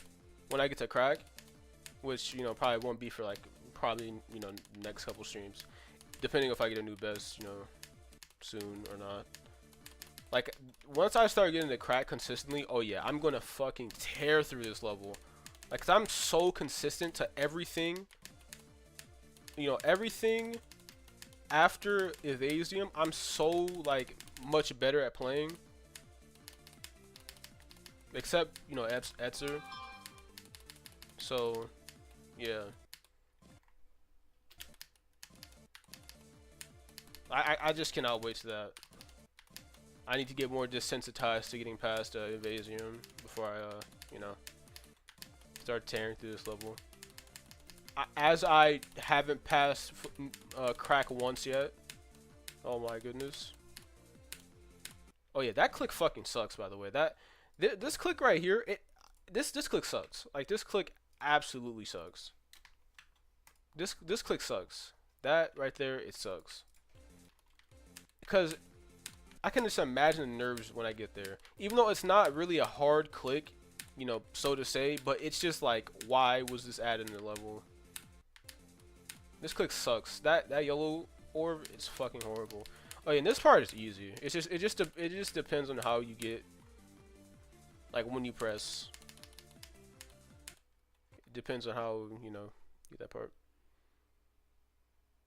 when I get to crack, which, you know, probably won't be for like probably, you know, next couple streams, depending if I get a new best, you know, soon or not. Like once I start getting the crack consistently, oh yeah, I'm gonna fucking tear through this level. Like, 'cause I'm so consistent to everything. You know, everything after Evasium, I'm so like much better at playing. except you know Etzer. So yeah, I just cannot wait to that. I need to get more desensitized to getting past Evasium before I you know start tearing through this level. As I haven't passed crack once yet. Oh my goodness. Oh yeah, that click fucking sucks. By the way, this click right here, this click sucks. Like this click absolutely sucks. This click sucks. That right there, it sucks. Because I can just imagine the nerves when I get there. Even though it's not really a hard click, you know, so to say, but it's just like, why was this added in the level? This click sucks. That yellow orb is fucking horrible. Oh yeah, and this part is easy. It just depends on how you get, like when you press. It depends on how you know get that part.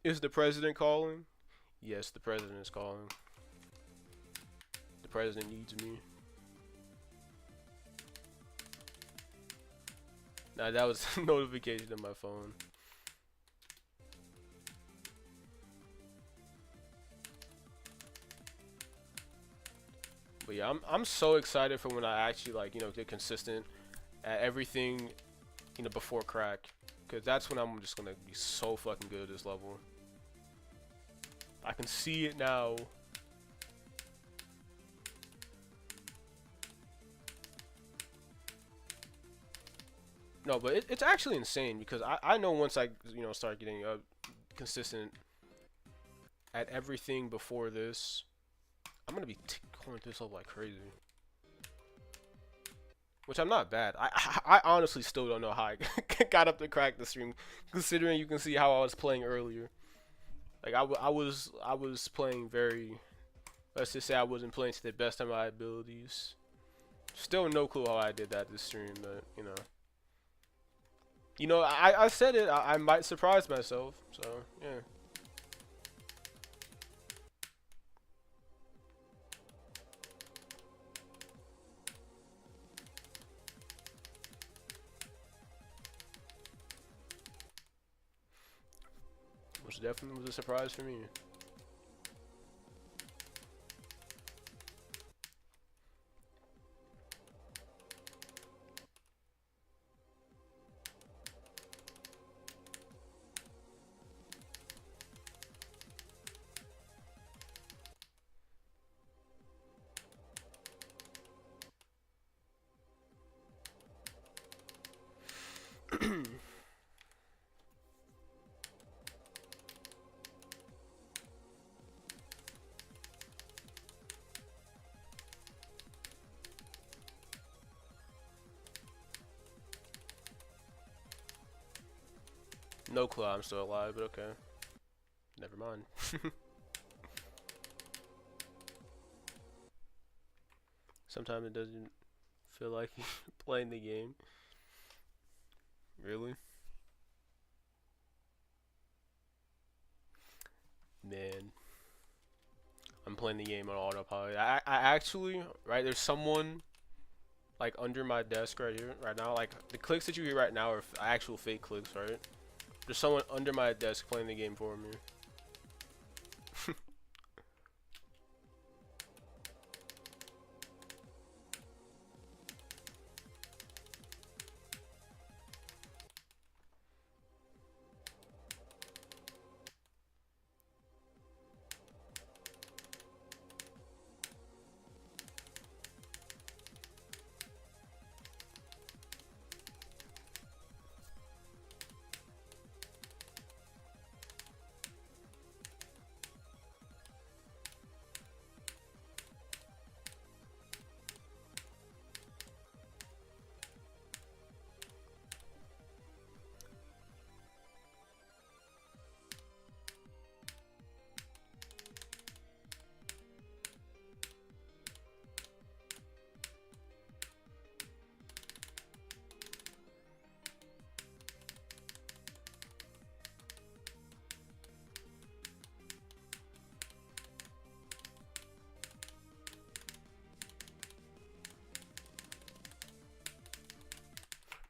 Is the president calling? Yes, the president is calling. The president needs me. Nah, that was a notification on my phone. But yeah, I'm so excited for when I actually like, you know, get consistent at everything, you know, before crack. Cause that's when I'm just gonna be so fucking good at this level. I can see it now. No, but it's actually insane because I know once I, you know, start getting consistent at everything before this, I'm gonna be going through this level like crazy. Which I'm not bad. I honestly still don't know how I got up to crack the stream, considering you can see how I was playing earlier. Like I was playing very. Let's just say I wasn't playing to the best of my abilities. Still no clue how I did that this stream, but you know. You know, I said it. I might surprise myself. So yeah. Which definitely was a surprise for me. No clue I'm still alive, but okay. Never mind. Sometimes it doesn't feel like playing the game. Really? Man. I'm playing the game on autopilot. I actually, right, there's someone like under my desk right here, right now. Like the clicks that you hear right now are actual fake clicks, right? There's someone under my desk playing the game for me.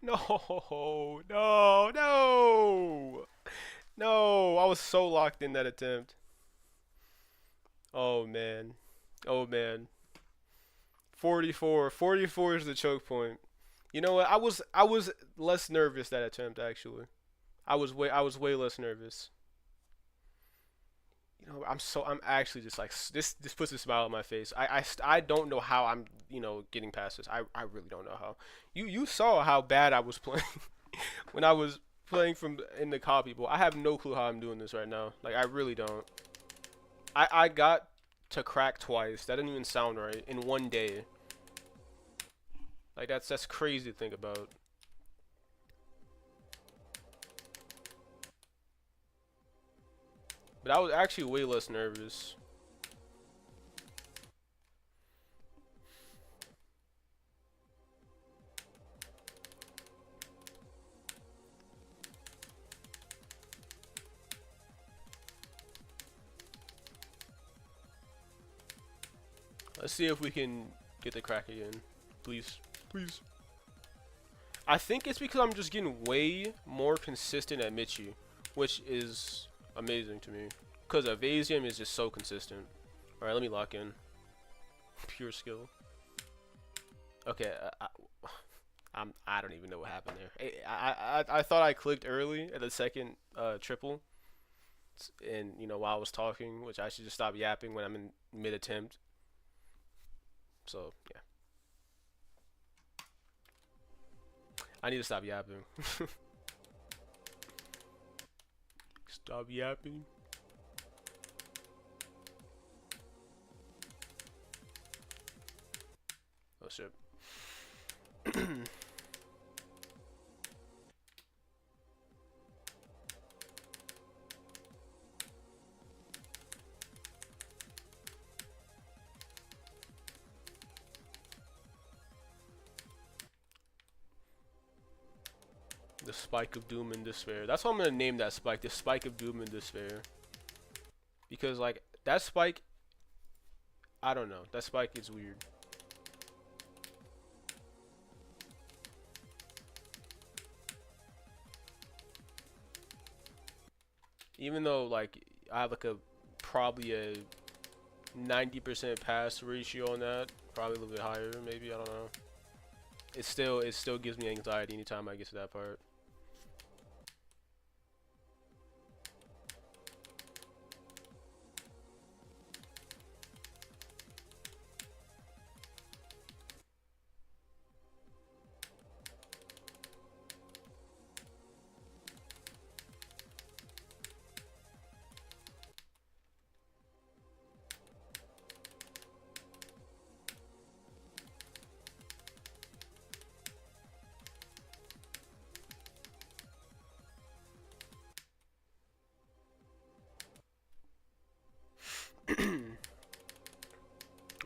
No, no, no, no. I was so locked in that attempt. Oh man. Oh man. 44. 44 is the choke point. You know what? I was less nervous that attempt actually. I was way less nervous. I'm actually just like this puts a smile on my face. I don't know how I'm getting past this. I really don't know how. You saw how bad I was playing when I was playing from in the copy, but I have no clue how I'm doing this right now. Like I really don't. I got to crack twice. That didn't even sound right in one day. Like that's crazy to think about. But I was actually way less nervous. Let's see if we can get the crack again. Please. Please. I think it's because I'm just getting way more consistent at Michi, which is amazing to me. Because Evasium is just so consistent. Alright, let me lock in. Pure skill. Okay, I don't even know what happened there. I thought I clicked early at the second triple, and while I was talking, which I should just stop yapping when I'm in mid attempt. So yeah, I need to stop yapping. Stop yapping. Oh shit. The spike of doom and despair. That's what I'm gonna name that spike. The spike of doom and despair. Because like that spike, I don't know. That spike is weird. Even though like I have like a probably a 90% pass ratio on that, probably a little bit higher, maybe, I don't know. It still gives me anxiety anytime I get to that part.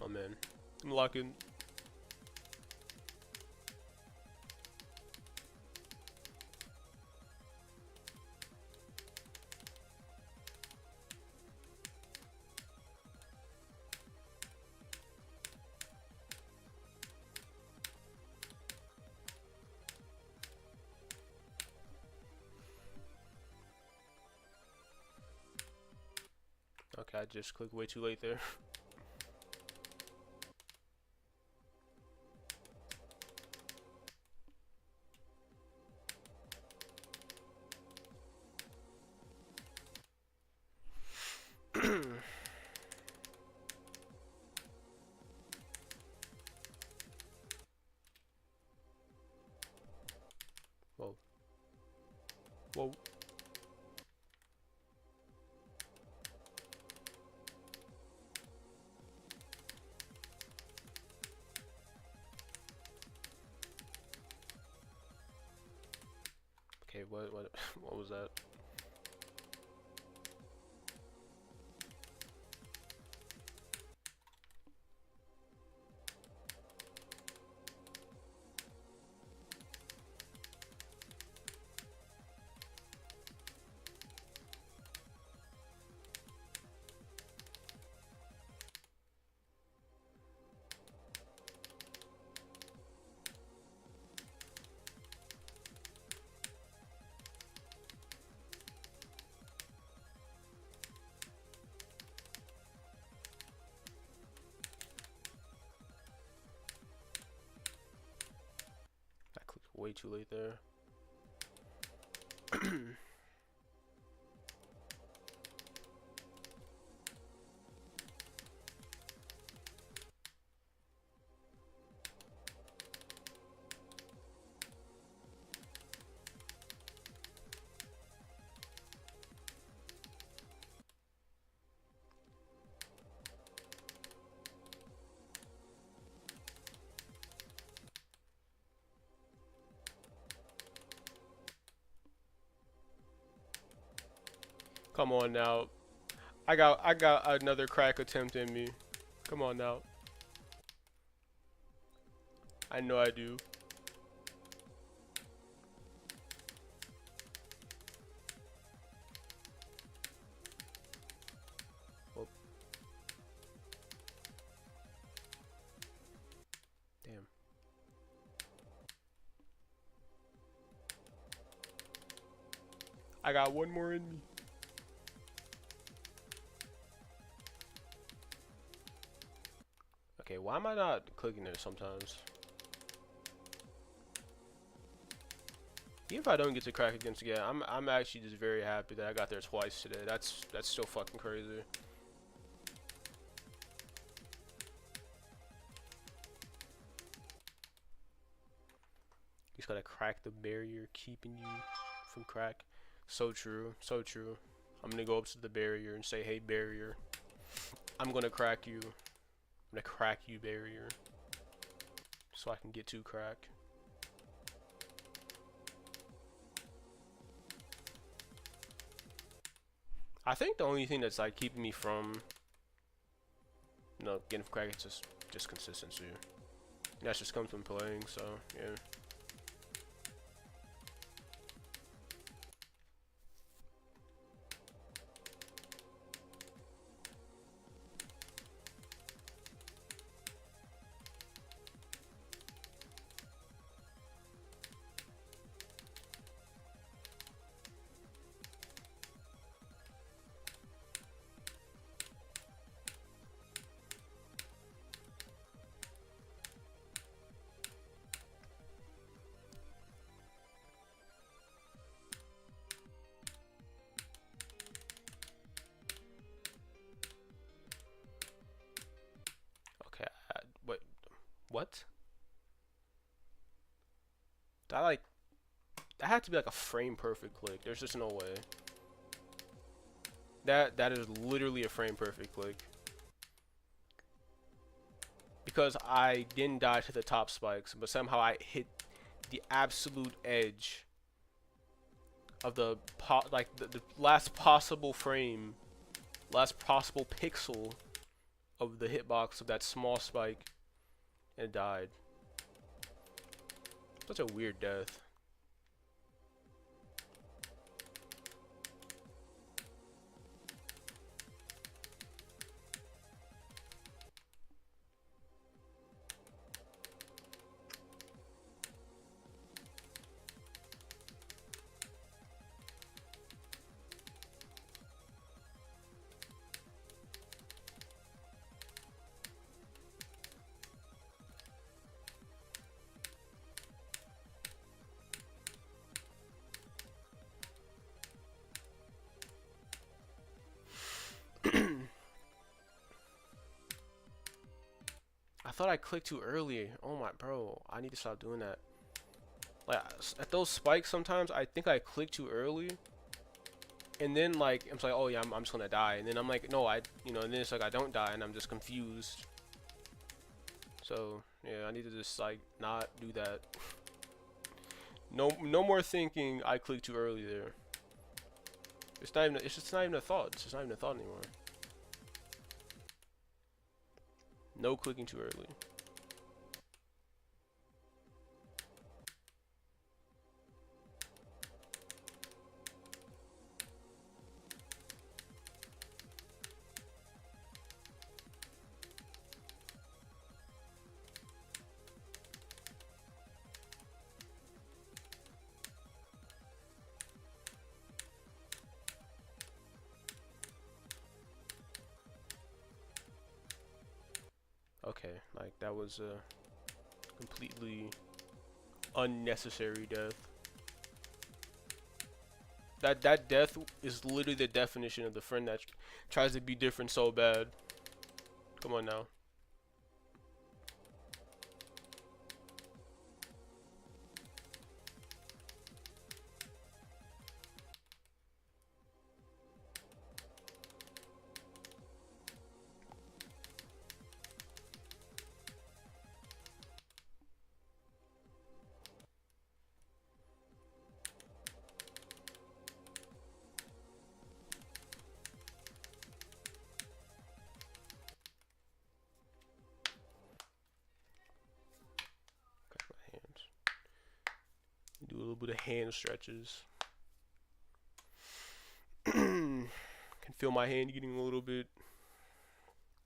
Oh man, I'm locking. Okay, I just clicked way too late there. Whoa. Whoa. Okay, what was that? way too late there. Come on now. I got another crack attempt in me. Come on now. I know I do. Whoop. Damn. I got one more in me. Okay, why am I not clicking it sometimes? Even if I don't get to crack against again, I'm actually just very happy that I got there twice today. That's still fucking crazy. You just gotta crack the barrier keeping you from crack. So true, so true. I'm gonna go up to the barrier and say, hey barrier, I'm gonna crack you. I'm gonna crack you, barrier, so I can get to crack. I think the only thing that's like keeping me from, you know, getting crack is just consistency. And that just comes from playing. So yeah. Okay. Wait. What? That had to be like a frame perfect click. There's just no way. That is literally a frame perfect click. Because I didn't die to the top spikes, but somehow I hit the absolute edge of the last possible frame, last possible pixel of the hitbox of that small spike, and died. Such a weird death. I thought I clicked too early. Oh my, bro, I need to stop doing that. Like at those spikes, sometimes I think I click too early, and then like I'm like, oh yeah, I'm just gonna die, and then I'm like, no, you know, and then it's like I don't die, and I'm just confused. So yeah, I need to just like not do that. No more thinking I clicked too early there. It's not even. It's just not even a thought. It's just not even a thought anymore. No clicking too early. Okay, like that was a completely unnecessary death. That death is literally the definition of the friend that tries to be different so bad. Come on now. Do a little bit of hand stretches. Can feel my hand getting a little bit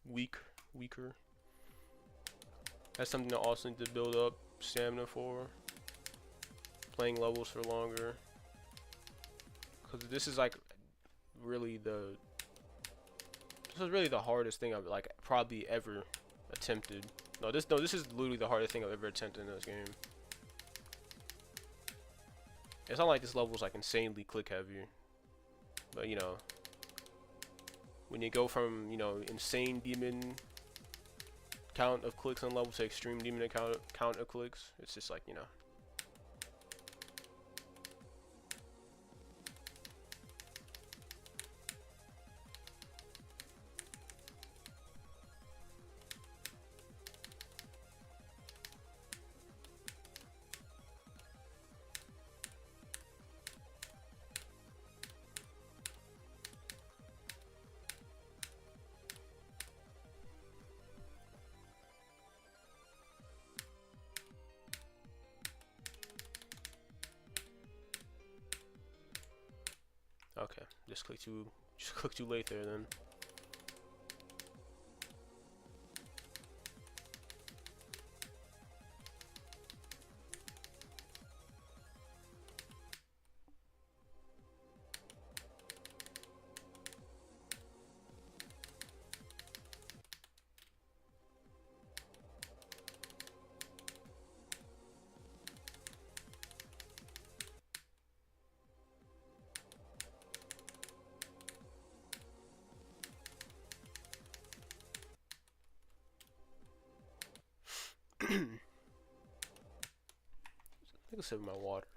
weaker. That's something that also need to build up stamina for. Playing levels for longer. Because this is like really the hardest thing I've like probably ever attempted. No, this is literally the hardest thing I've ever attempted in this game. It's not like this level is like insanely click heavy, but you know, when you go from, you know, insane demon count of clicks on level to extreme demon count of clicks, it's just like, you know. Okay, just click too late there then. Take a sip of my water.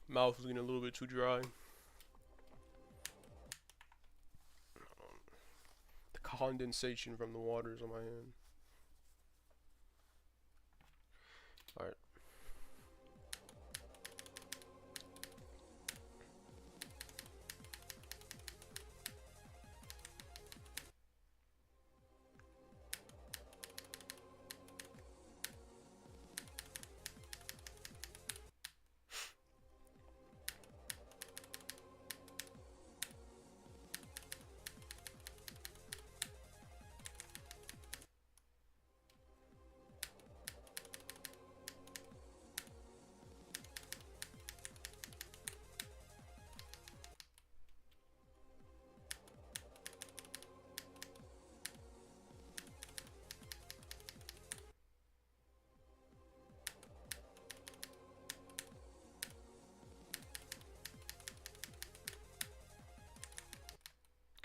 Mouth is getting a little bit too dry. The condensation from the water is on my hand. Alright.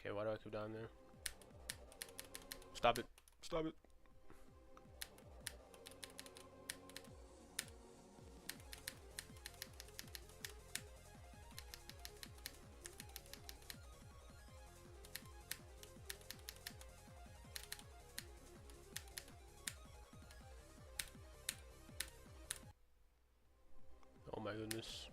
Okay, why do I keep down there? Stop it. Stop it. Oh my goodness.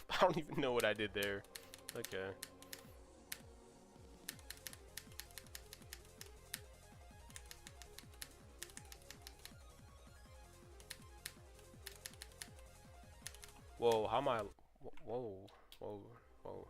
I don't even know what I did there. Okay. Whoa, how am I? Whoa, whoa, whoa.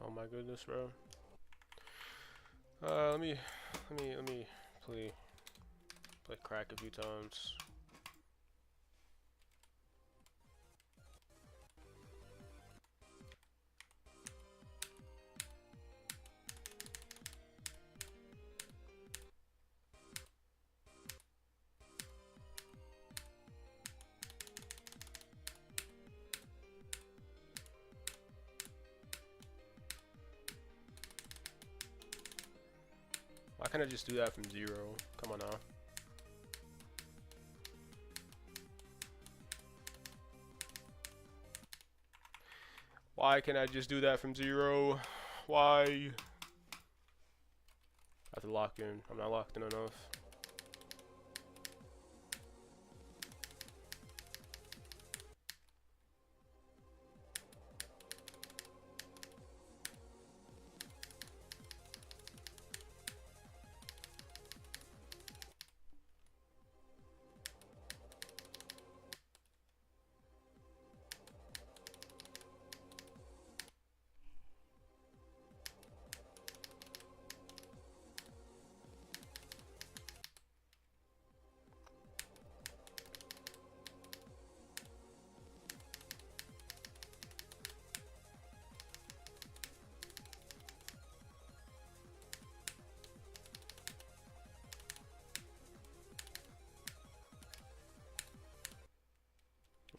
Oh my goodness, bro. Let me play crack a few times. Why can't I just do that from 0? Come on now. Why can't I just do that from 0? Why? I have to lock in. I'm not locked in enough.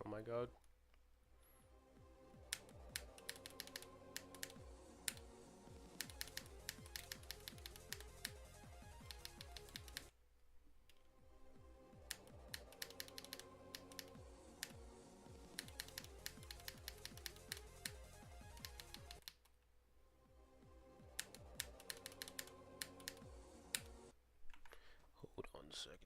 Oh my god. Hold on a second.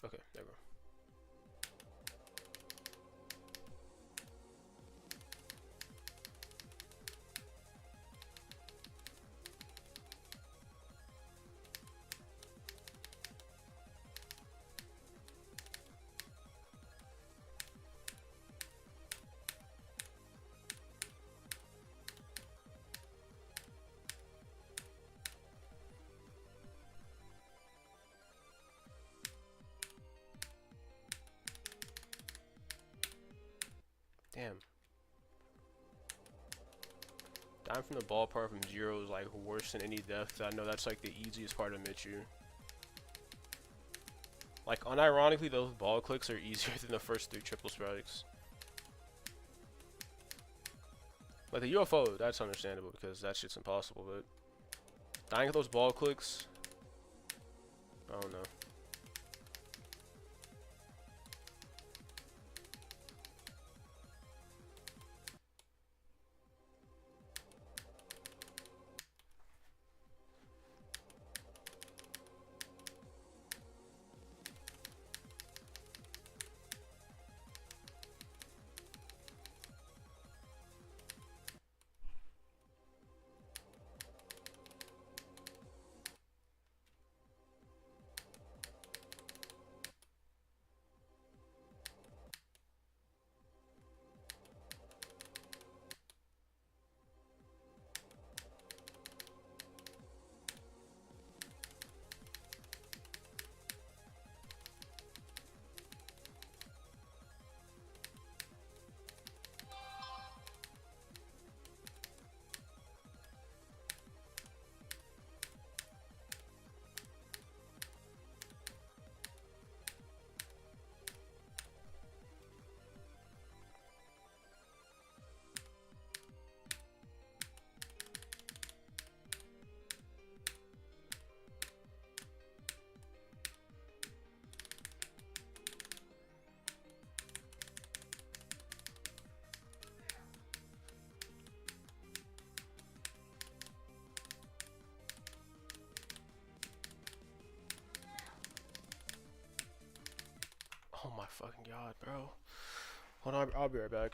Okay, there we go. Damn. Dying from the ballpark from 0 is like worse than any death. I know that's like the easiest part of Mitchu. Like, unironically, those ball clicks are easier than the first 3 triple strikes. Like the UFO, that's understandable because that shit's impossible, but dying of those ball clicks, I don't know. Oh my fucking god, bro. Hold on, I'll be right back.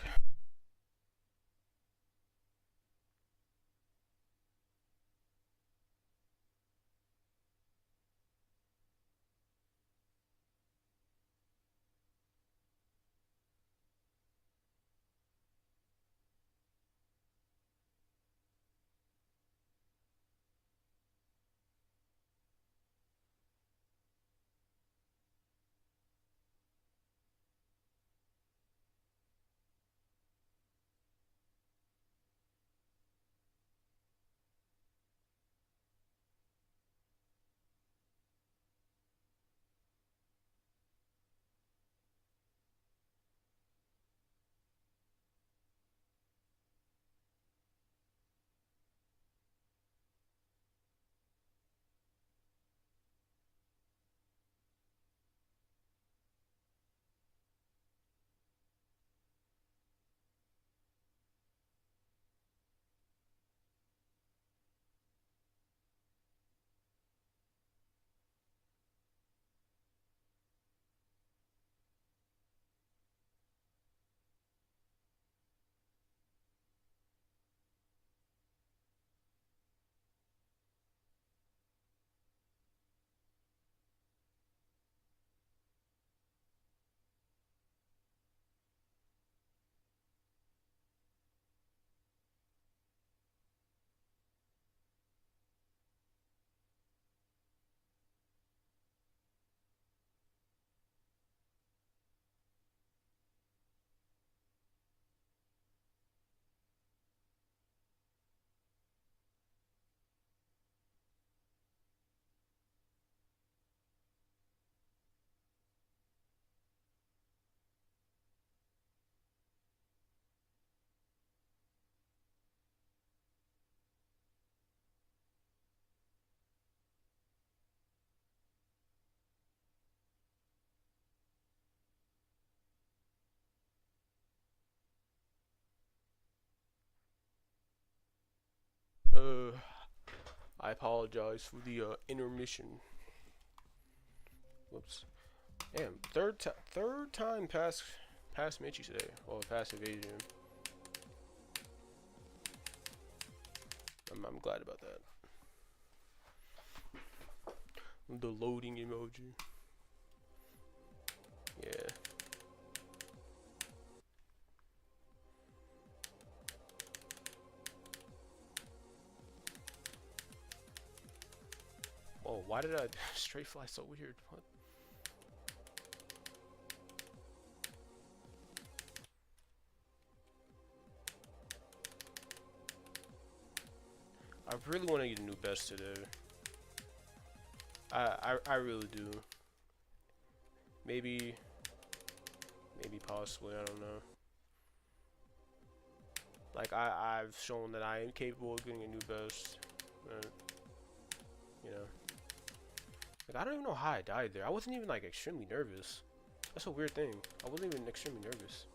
I apologize for the intermission. Whoops. Damn, third time pass Mitchie today. Well, pass evasion. I'm glad about that. The loading emoji. Yeah. Whoa, why did I straight fly so weird? What? I really want to get a new best today. I really do. Maybe possibly, I don't know. Like I've shown that I am capable of getting a new best, but you know, like I don't even know how I died there. I wasn't even like extremely nervous. That's a weird thing. I wasn't even extremely nervous.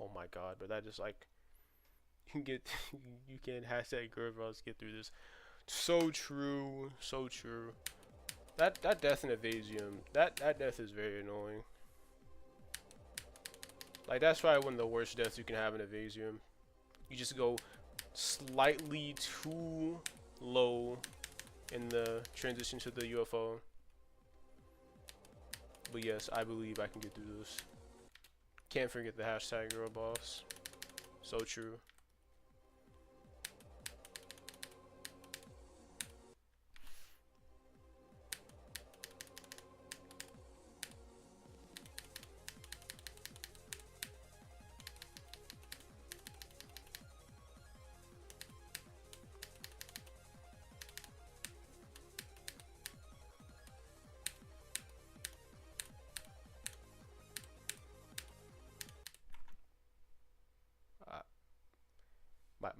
Oh my god, but that just like you can get you can hashtag girlfriends get through this. So true, so true. That death in Evasium, that death is very annoying. Like that's probably one of the worst deaths you can have in Evasium. You just go slightly too low in the transition to the UFO. But yes, I believe I can get through this. Can't forget the hashtag girl boss. So true.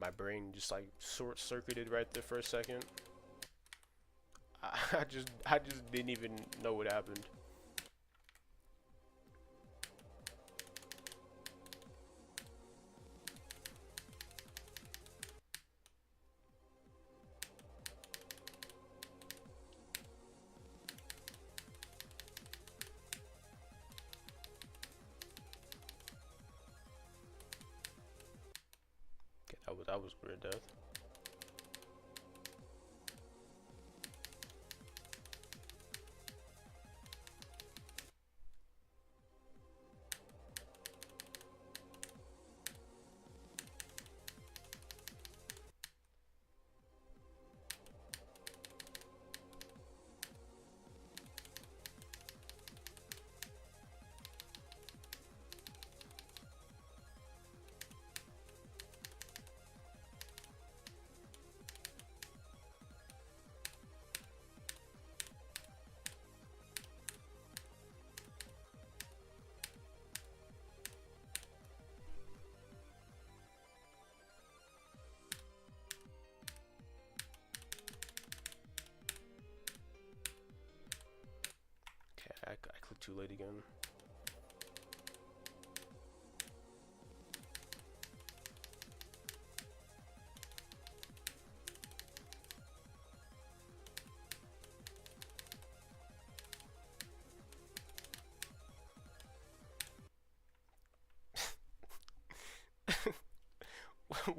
My brain just like short circuited right there for a second. I just didn't even know what happened. Okay, that was weird death. I clicked too late again.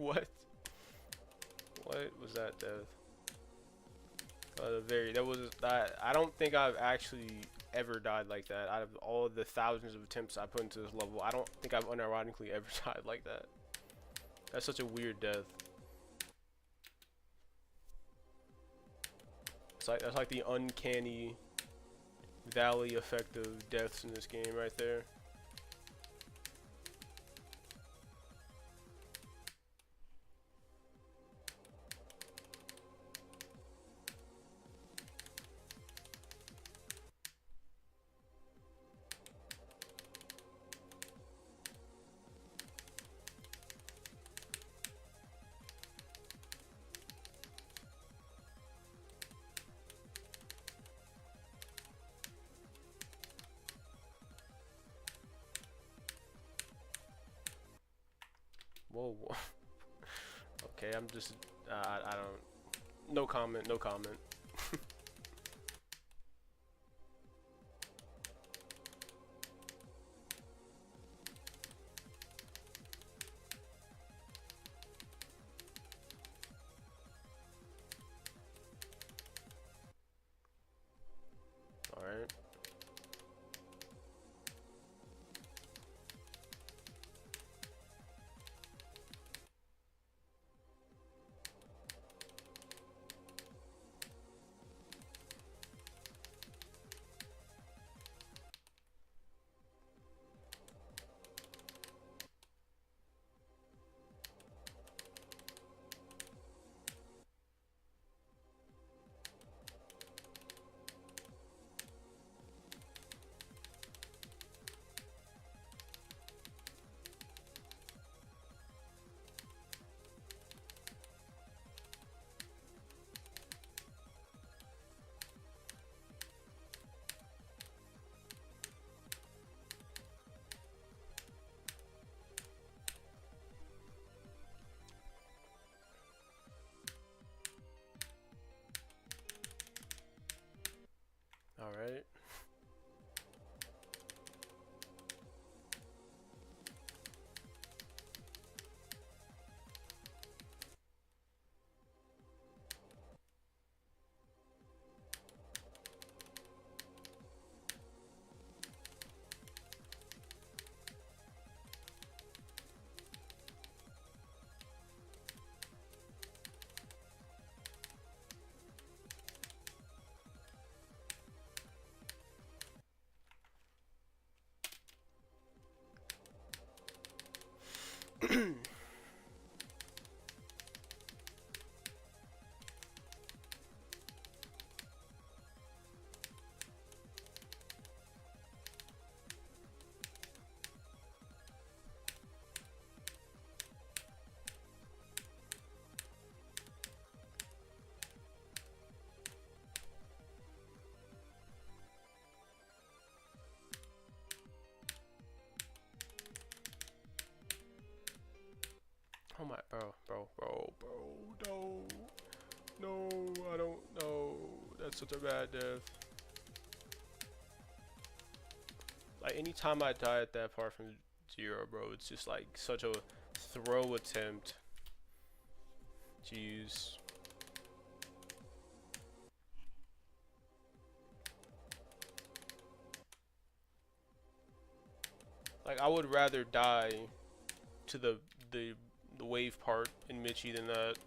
What? What was that death? That was that. I don't think I've actually ever died like that. Out of all the thousands of attempts I put into this level, I don't think I've unironically ever died like that. That's such a weird death. It's like that's like the uncanny valley effect of deaths in this game right there. Whoa. Okay, I'm just I don't. No comment. No comment. All right. All right. Oh my, no, no, I don't know. That's such a bad death. Like anytime I die at that part from zero, bro, it's just like such a throw attempt. Jeez. Like I would rather die to the the wave part in Mitchie than that.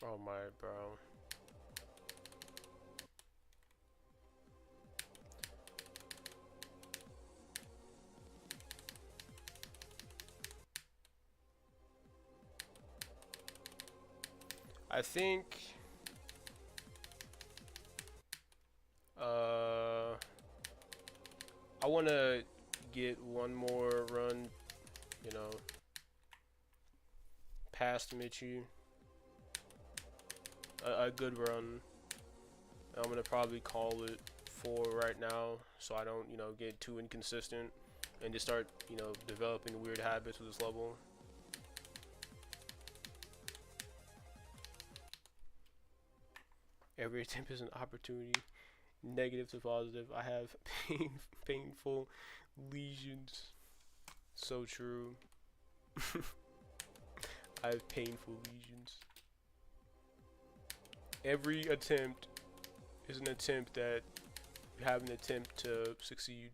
Oh my, bro. I think uh, I want to get one more run, you know, past Michi. A good run. I'm gonna probably call it 4 right now, so I don't, you know, get too inconsistent and just start, you know, developing weird habits with this level. Every attempt is an opportunity. Negative to positive. I have painful lesions. So true. I have painful lesions. Every attempt is an attempt that you have an attempt to succeed.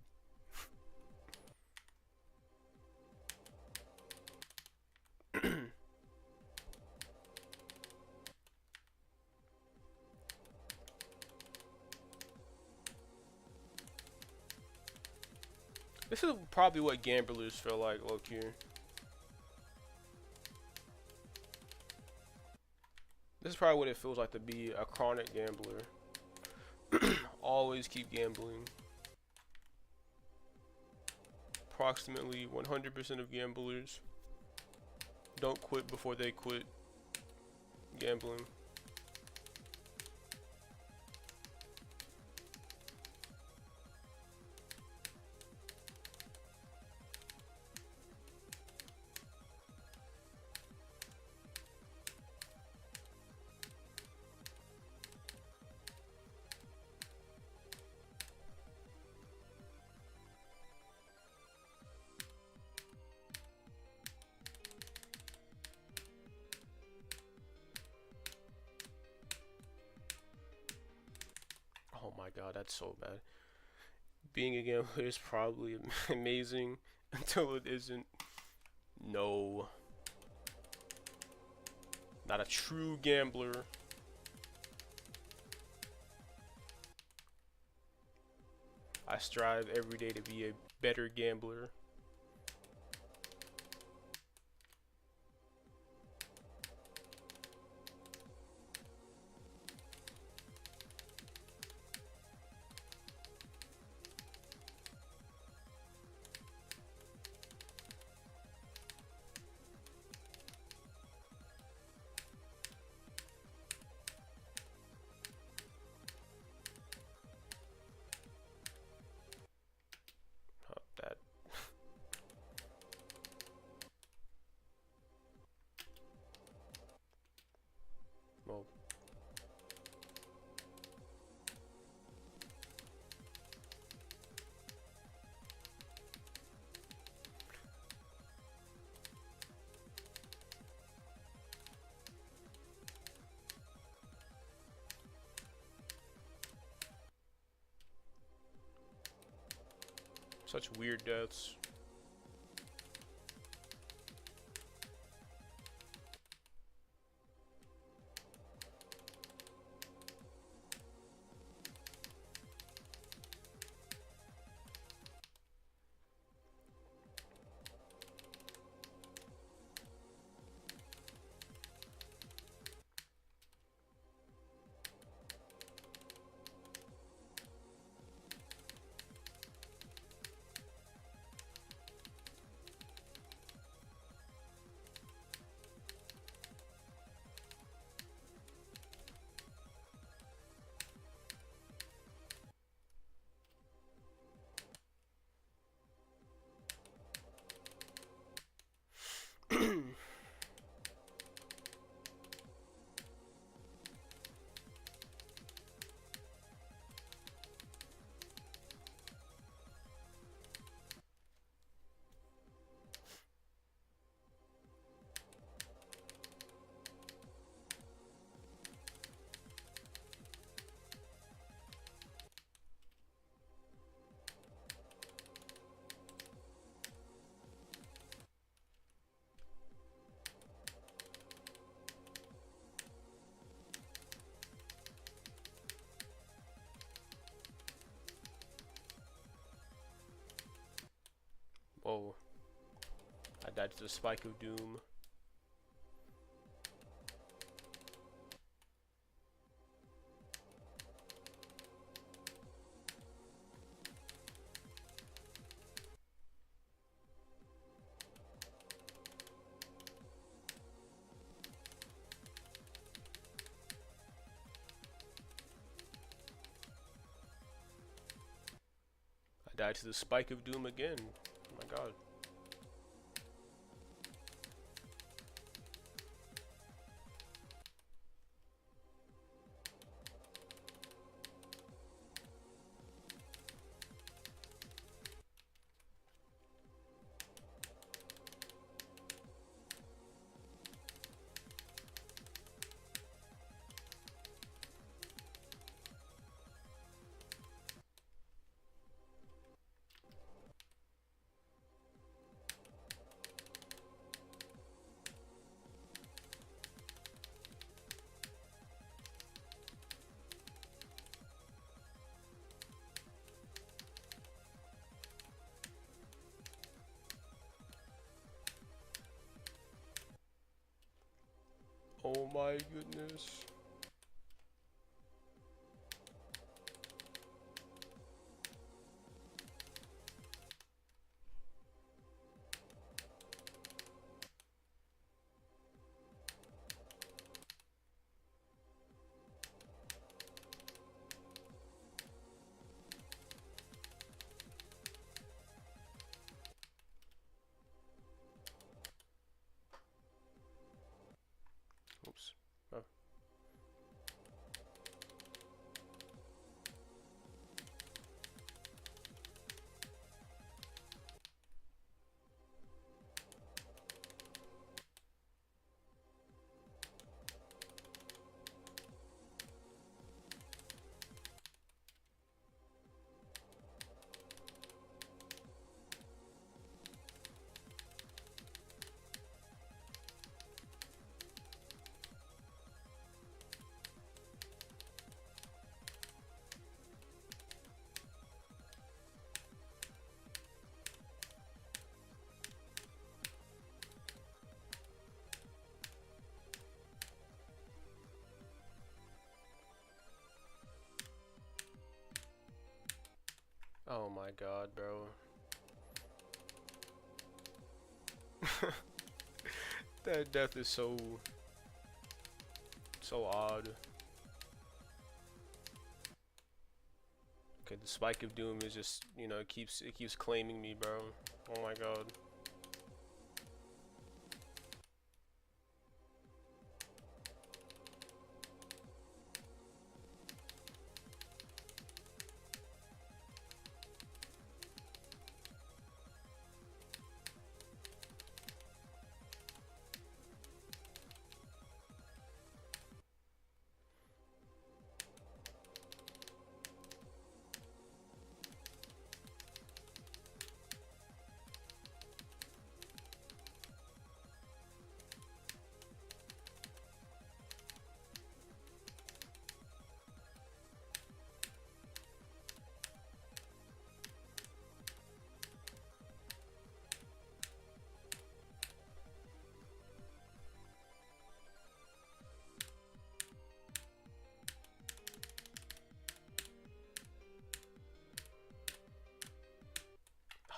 This is probably what gamblers feel like, low-key. This is probably what it feels like to be a chronic gambler. Always keep gambling. Approximately 100% of gamblers don't quit before they quit gambling. Oh my god, that's so bad. Being a gambler is probably amazing until it isn't. No. Not a true gambler. I strive every day to be a better gambler. That. Well. Such weird deaths. Oh, I died to the spike of doom. died to the spike of doom again. Oh my god. Oh my goodness. Oops. Oh. Oh my god, bro. That death is so odd. Okay, the spike of doom is just, you know, it keeps claiming me, bro. Oh my god.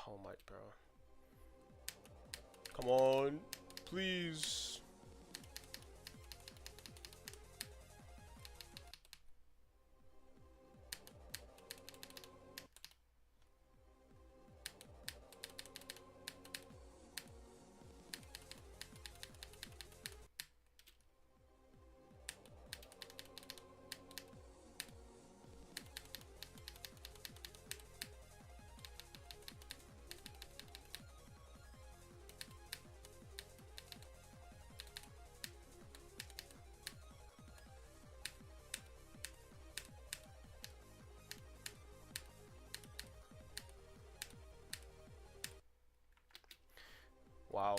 Oh my, bro. Come on, please. Wow.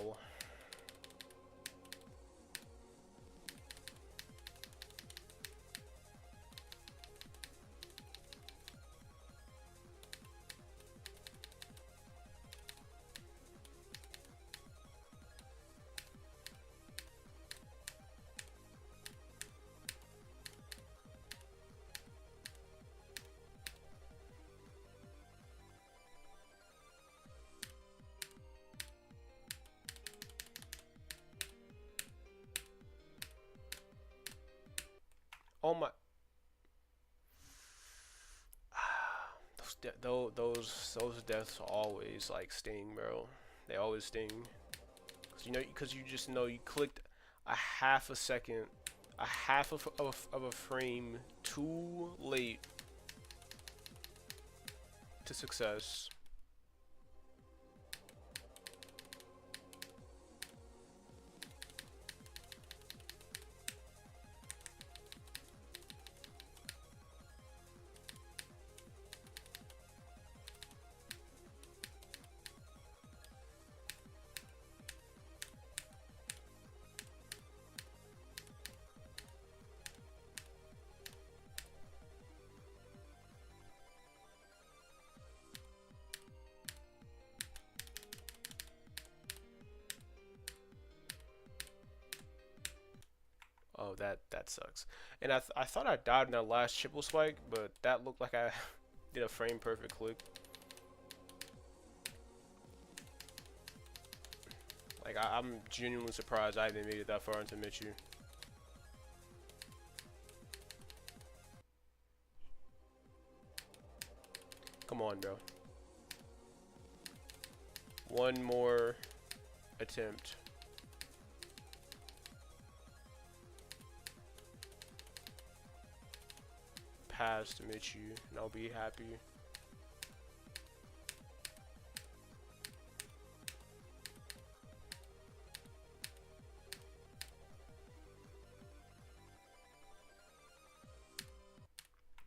Oh my. those deaths always like sting, bro. They always sting. Cause you just know you clicked a half a second, a half of a frame too late to success. Oh, that sucks. And I thought I died in that last triple spike, but that looked like I did a frame perfect click. Like I'm genuinely surprised I even made it that far into Michu. Come on, bro. One more attempt. Past Michu, and I'll be happy.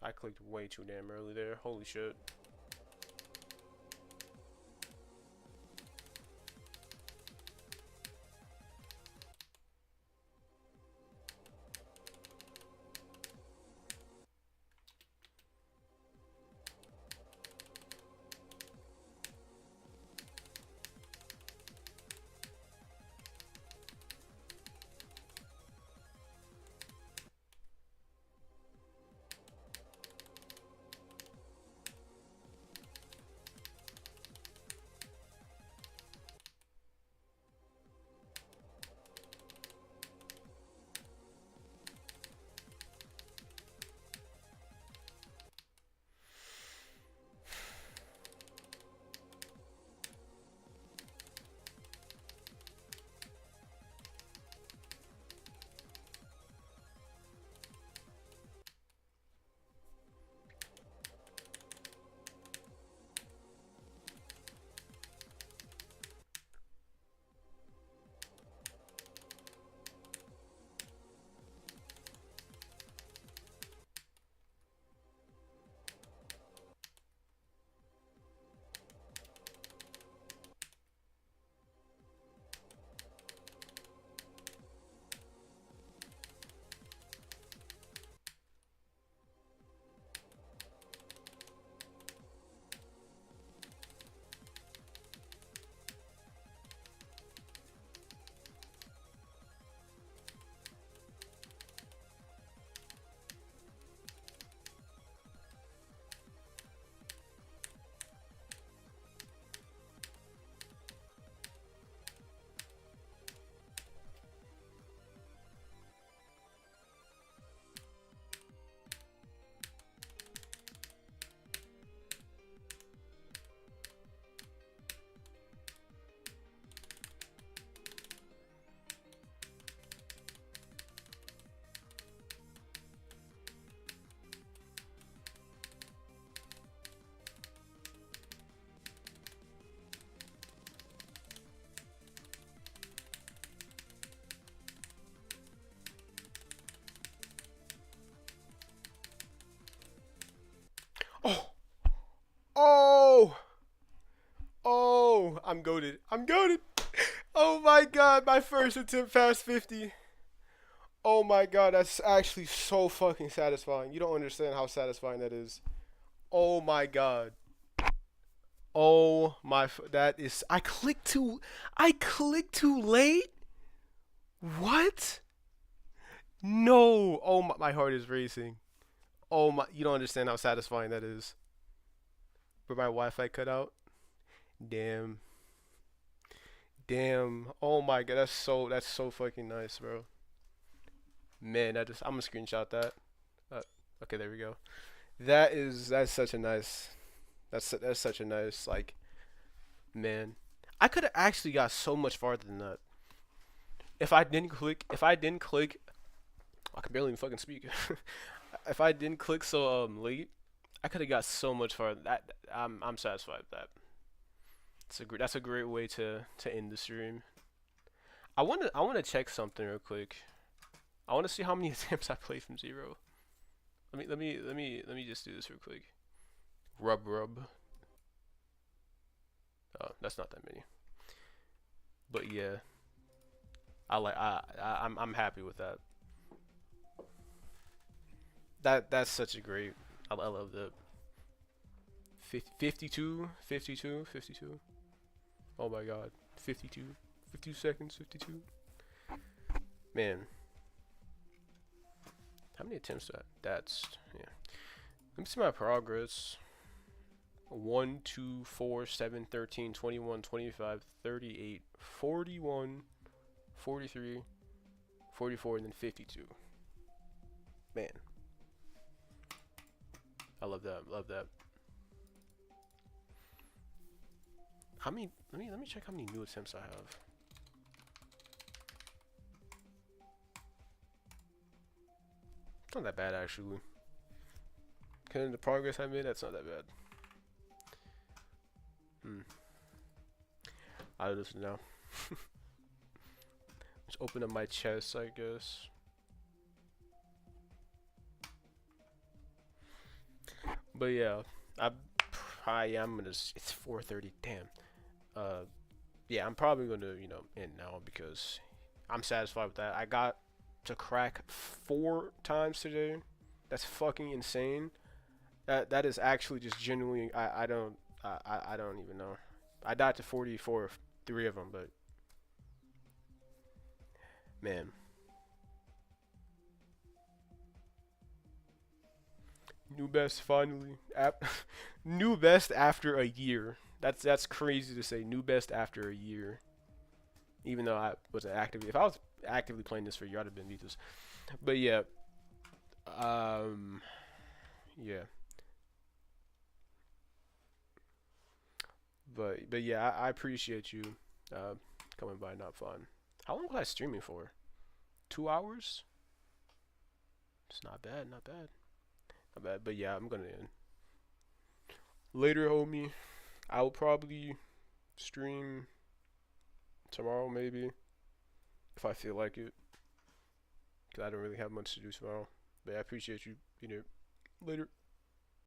I clicked way too damn early there. Holy shit. Oh, oh, oh! I'm goated. I'm goated. Oh my god, my first attempt past 50. Oh my god, that's actually so fucking satisfying. You don't understand how satisfying that is. Oh my god. Oh my, that is. I clicked too late. What? No. Oh my heart is racing. Oh my, you don't understand how satisfying that is. Where my Wi-Fi cut out. Damn. Damn. Oh my god, that's so fucking nice, bro. Man, I'm gonna screenshot that. Uh, okay, there we go. That's such a nice. That's such a nice like man. I could have actually got so much farther than that if I didn't click. If I didn't click, I can barely even fucking speak. If I didn't click so late, I could have got so much farther. I'm satisfied with that. That's a great way to end the stream. I wanna check something real quick. I wanna see how many attempts I played from zero. Let me just do this real quick. Rub. Oh, that's not that many. But yeah, I'm happy with that. That's such a great. I love that. 52, 52, 52. Oh my god. 52. 52 seconds, 52. Man. How many attempts that's yeah. Let me see my progress. 1, 2, 4, 7, 13, 21, 25, 38, 41, 43, 44, and then 52. Man. I love that. Love that. How many let me check how many new attempts I have. It's not that bad actually. Considering the progress I made, that's not that bad. I'll listen now. Just open up my chest, I guess. But yeah, I'm gonna. It's 4:30. Damn. Yeah, I'm probably gonna end now because I'm satisfied with that. I got to crack 4 times today. That's fucking insane. That is actually just genuinely. I don't even know. I died to 44, 3 of them, but man. New best finally. New best after a year. That's crazy to say. New best after a year. Even though I wasn't actively, if I was actively playing this for a year, I'd have been beat this. But yeah, yeah. But yeah, I appreciate you coming by. Not fun. How long was I streaming for? 2 hours? It's not bad. Not bad. Not bad. But yeah, I'm gonna end. Later, homie. I will probably stream tomorrow, maybe, if I feel like it. Because I don't really have much to do tomorrow. But I appreciate you being here. Later.